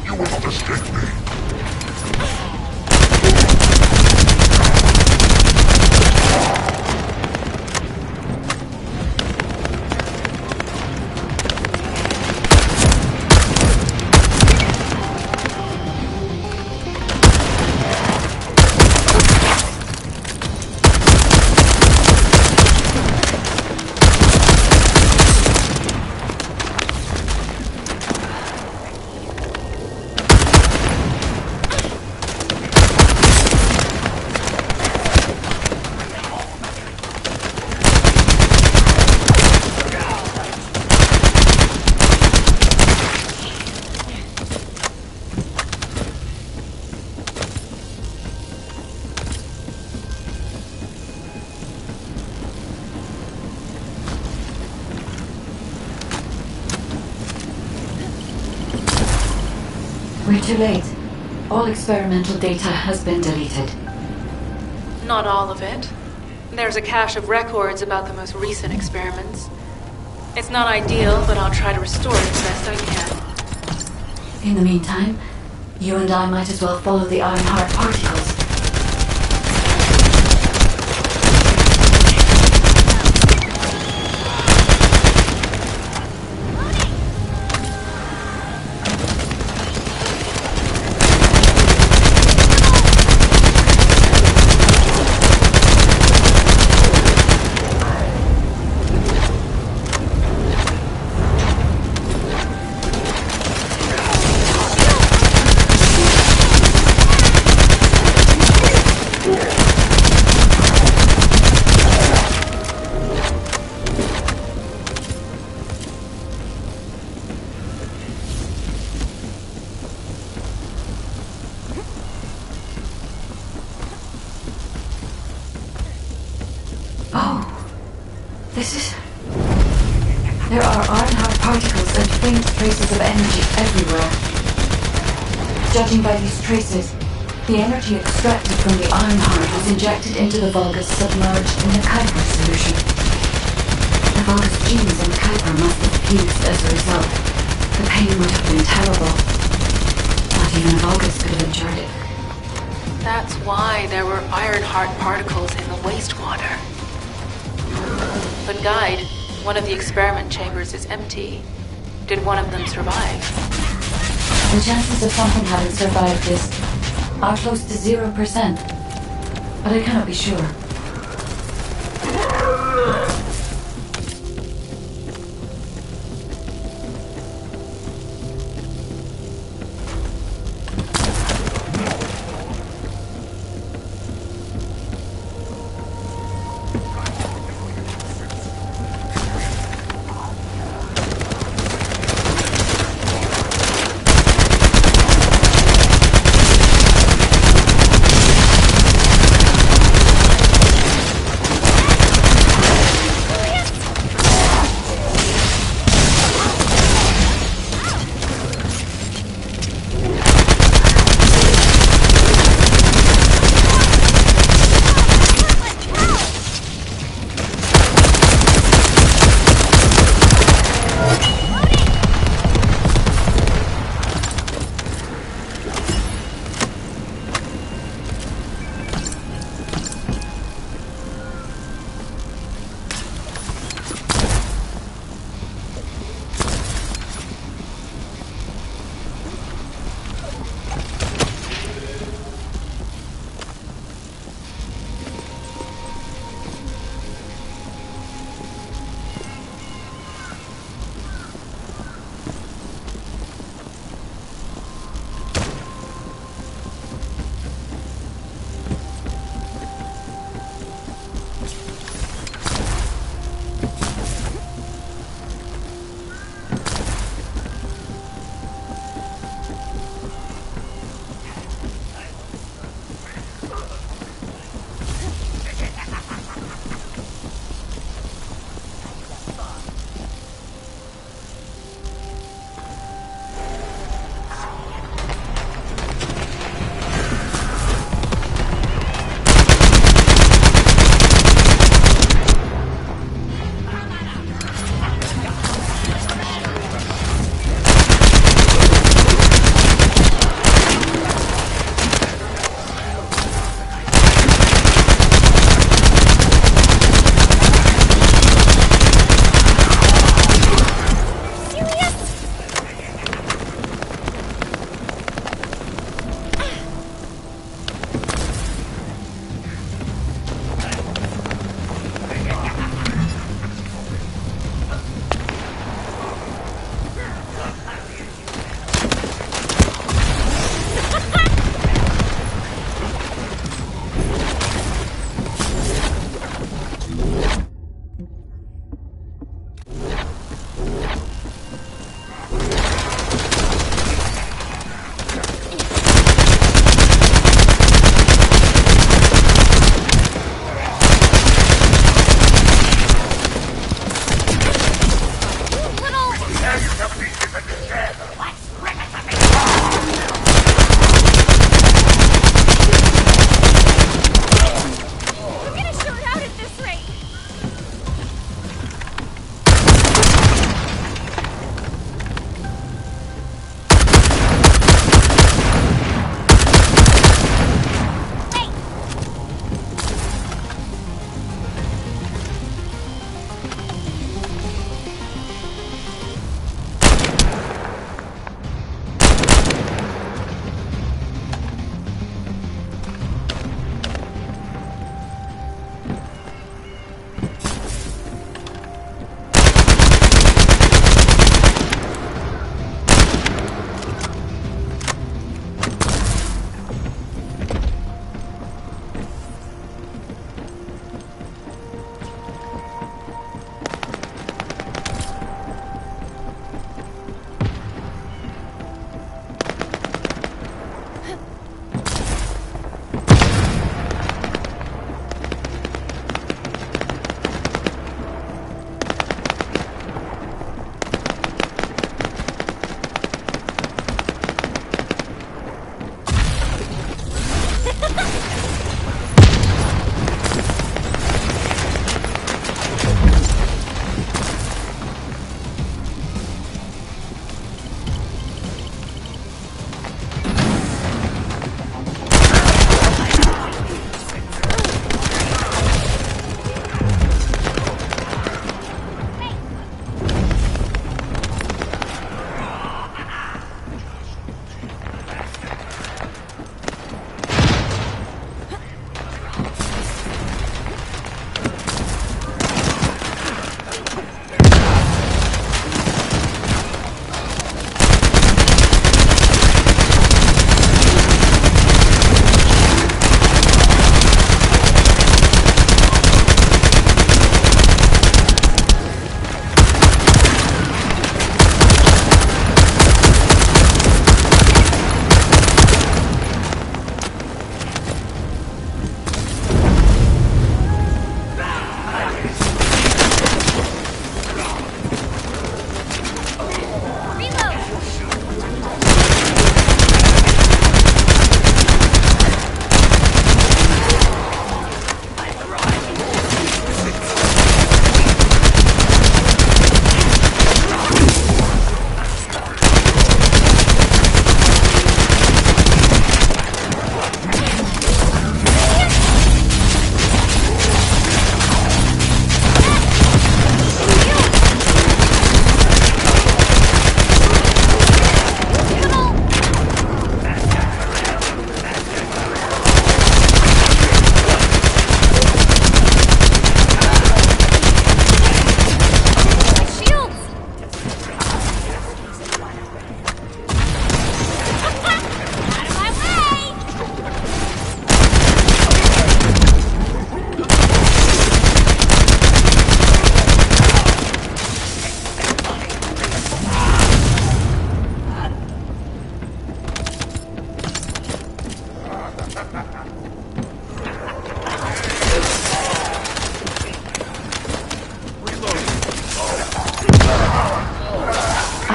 You will not escape me. We're too late. All experimental data has been deleted. Not all of it. There's a cache of records about the most recent experiments. It's not ideal, but I'll try to restore it as best I can. In the meantime, you and I might as well follow the Ironheart particles. There are Ironheart particles and faint traces of energy everywhere. Judging by these traces, the energy extracted from the Ironheart was injected into the Vulgus submerged in the Kuiper solution. The Vulgus genes and Kuiper must have fused as a result. The pain would have been terrible. Not even a Vulgus could have endured it. That's why there were Ironheart particles in the wastewater. But Guide, one of the experiment chambers is empty. Did one of them survive? The chances of something having survived this are close to 0%, but I cannot be sure.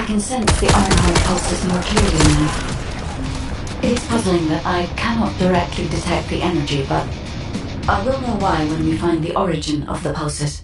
I can sense the Ironheart pulses more clearly now. It is puzzling that I cannot directly detect the energy, but I will know why when we find the origin of the pulses.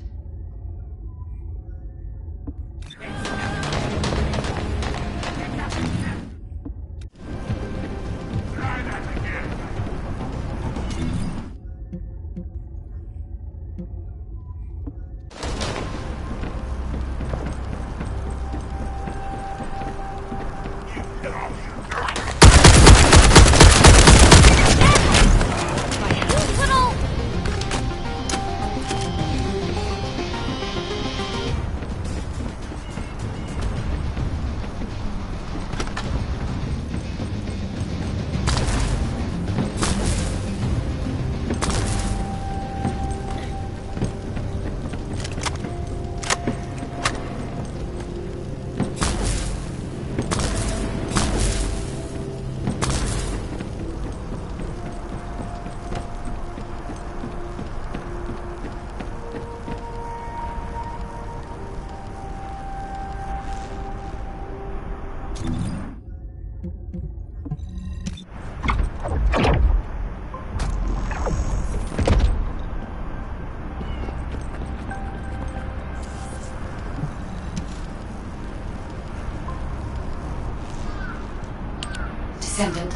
Descendant,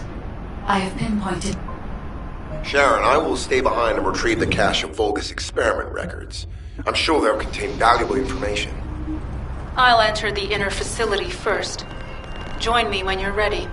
I have pinpointed... Sharon, I will stay behind and retrieve the cache of Vulgus experiment records. I'm sure they'll contain valuable information. I'll enter the inner facility first. Join me when you're ready.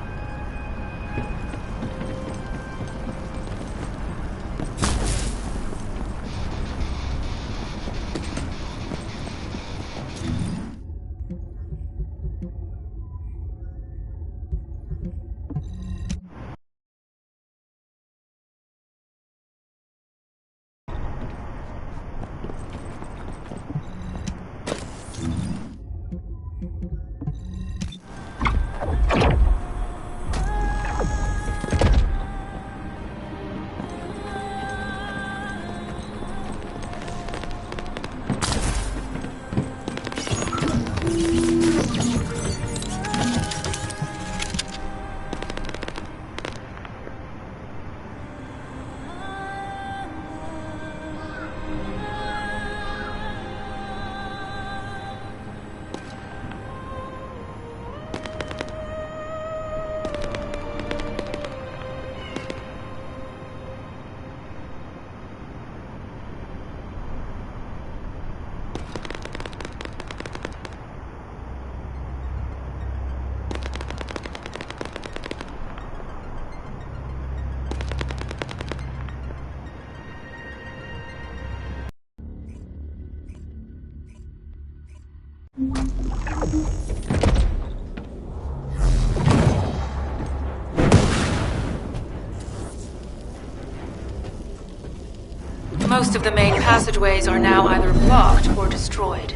Most of the main passageways are now either blocked or destroyed.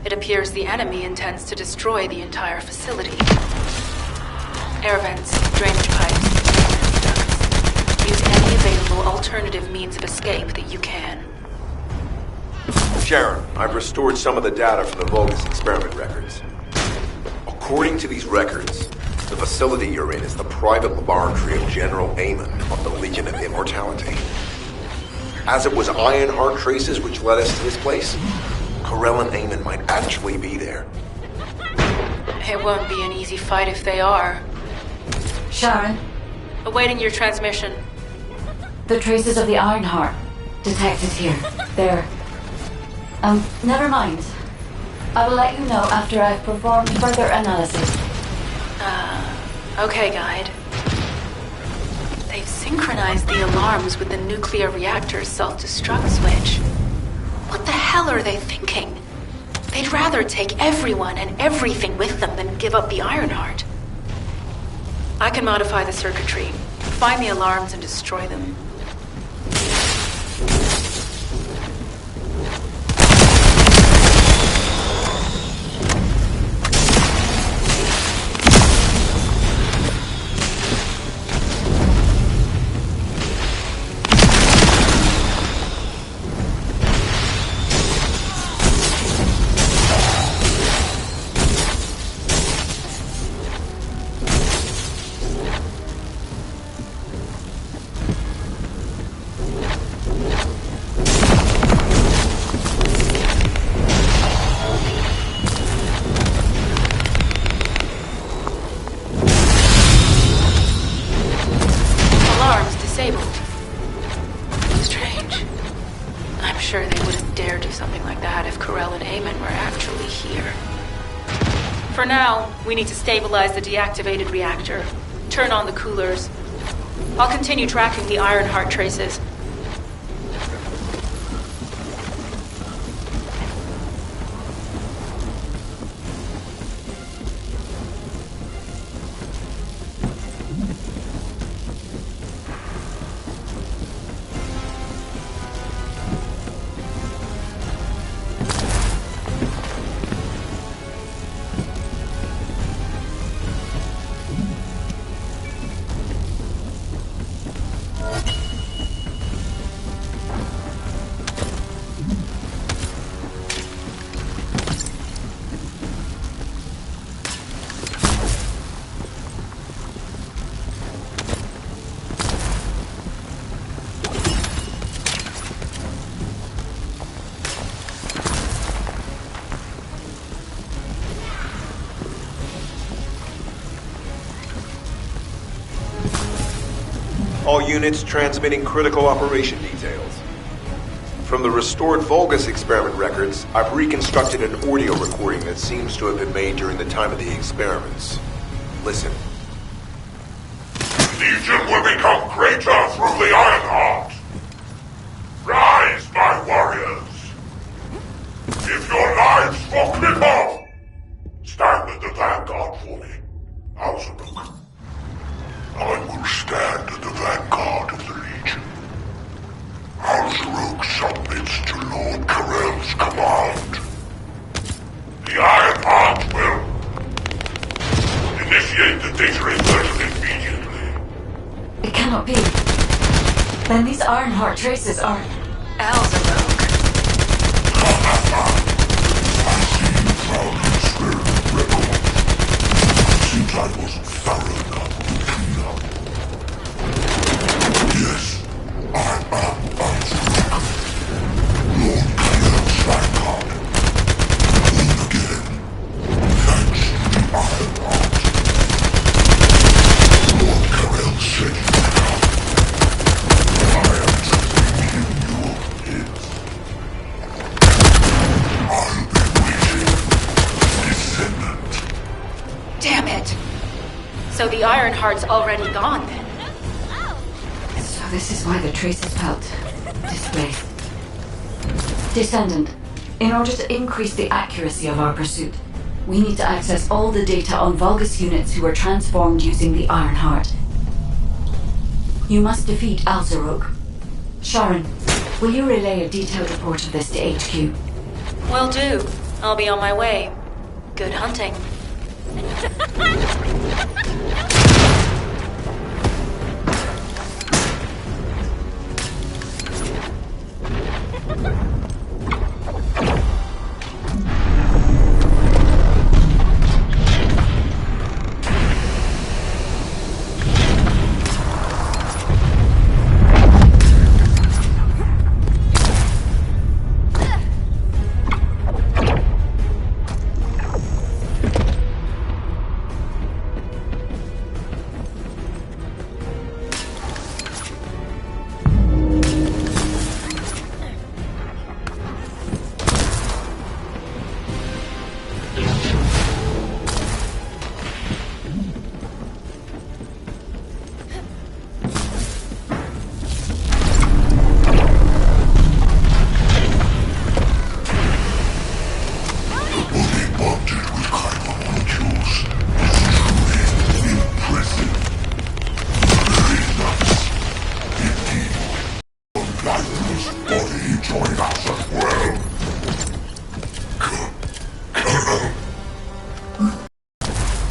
It appears the enemy intends to destroy the entire facility. Air vents, drainage pipes, ducts. Use any available alternative means of escape that you can. Sharon, I've restored some of the data from the Vulgus experiment records. According to these records, the facility you're in is the private laboratory of General Amon of the Legion of Immortality. As it was Ironheart traces which led us to this place, Corell and Amon might actually be there. It won't be an easy fight if they are. Sharon? Awaiting your transmission. The traces of the Ironheart detected here. They're... never mind. I will let you know after I've performed further analysis. Okay, Guide. They've synchronized the alarms with the nuclear reactor's self-destruct switch. What the hell are they thinking? They'd rather take everyone and everything with them than give up the Ironheart. I can modify the circuitry, find the alarms and destroy them. For now, we need to stabilize the deactivated reactor. Turn on the coolers. I'll continue tracking the Ironheart traces. All units transmitting critical operation details. From the restored Vulgus experiment records, I've reconstructed an audio recording that seems to have been made during the time of the experiments. Listen. Legion will become greater through the Ironheart. Rise, my warriors. Give your lives for Clipper. Stand at the vanguard for me, Alzaruk. I will stand at the vanguard of the Legion. Alzaruk submits to Lord Karel's command. The Ironheart will initiate the data inversion immediately. It cannot be. Then these Ironheart traces are... Alzaruk. I see you proud in the spirit of record. Seems I wasn't thorough enough. Yes, I am Alzaruk, Lord Karel's vanguard. Born again, thanks to the Ironheart. Lord Karel said you would come. I am to bring him your gifts. I'll be waiting, Descendant. Damn it! So the Ironheart's already gone then? So this is why the traces felt displaced. Descendant, in order to increase the accuracy of our pursuit, we need to access all the data on Vulgus units who were transformed using the Ironheart. You must defeat Alzaruk. Sharon, will you relay a detailed report of this to HQ? Will do. I'll be on my way. Good hunting.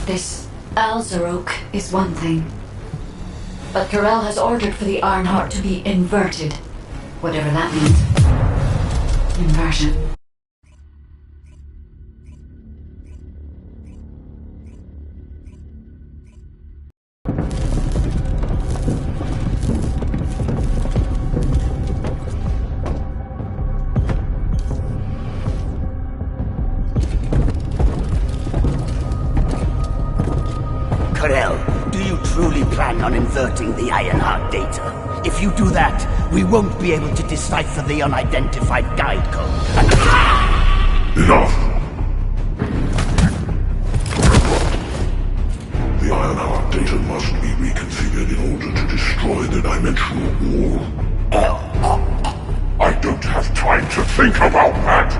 This Alzaruk is one thing. But Karel has ordered for the Ironheart to be inverted. Whatever that means. Inversion. Do you truly plan on inverting the Ironheart data? If you do that, we won't be able to decipher the unidentified guide code. Enough! think about that?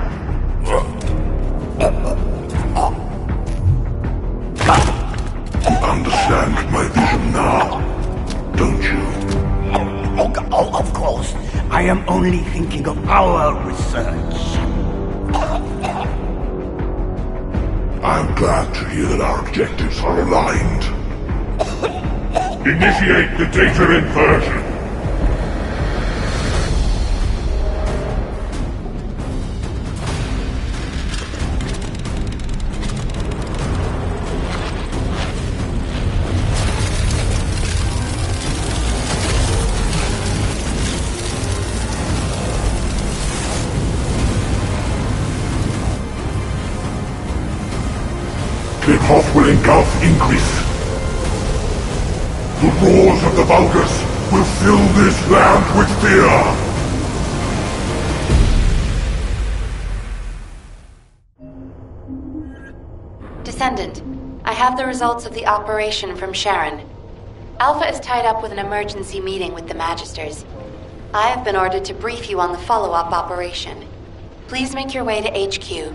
You understand my vision now, don't you? Oh, of course. I am only thinking of our research. I'm glad to hear that our objectives are aligned. Initiate the data inversion. Clip-off will engulf increase. The roars of the Vulgus will fill this land with fear! Descendant, I have the results of the operation from Sharon. Alpha is tied up with an emergency meeting with the Magisters. I have been ordered to brief you on the follow-up operation. Please make your way to HQ.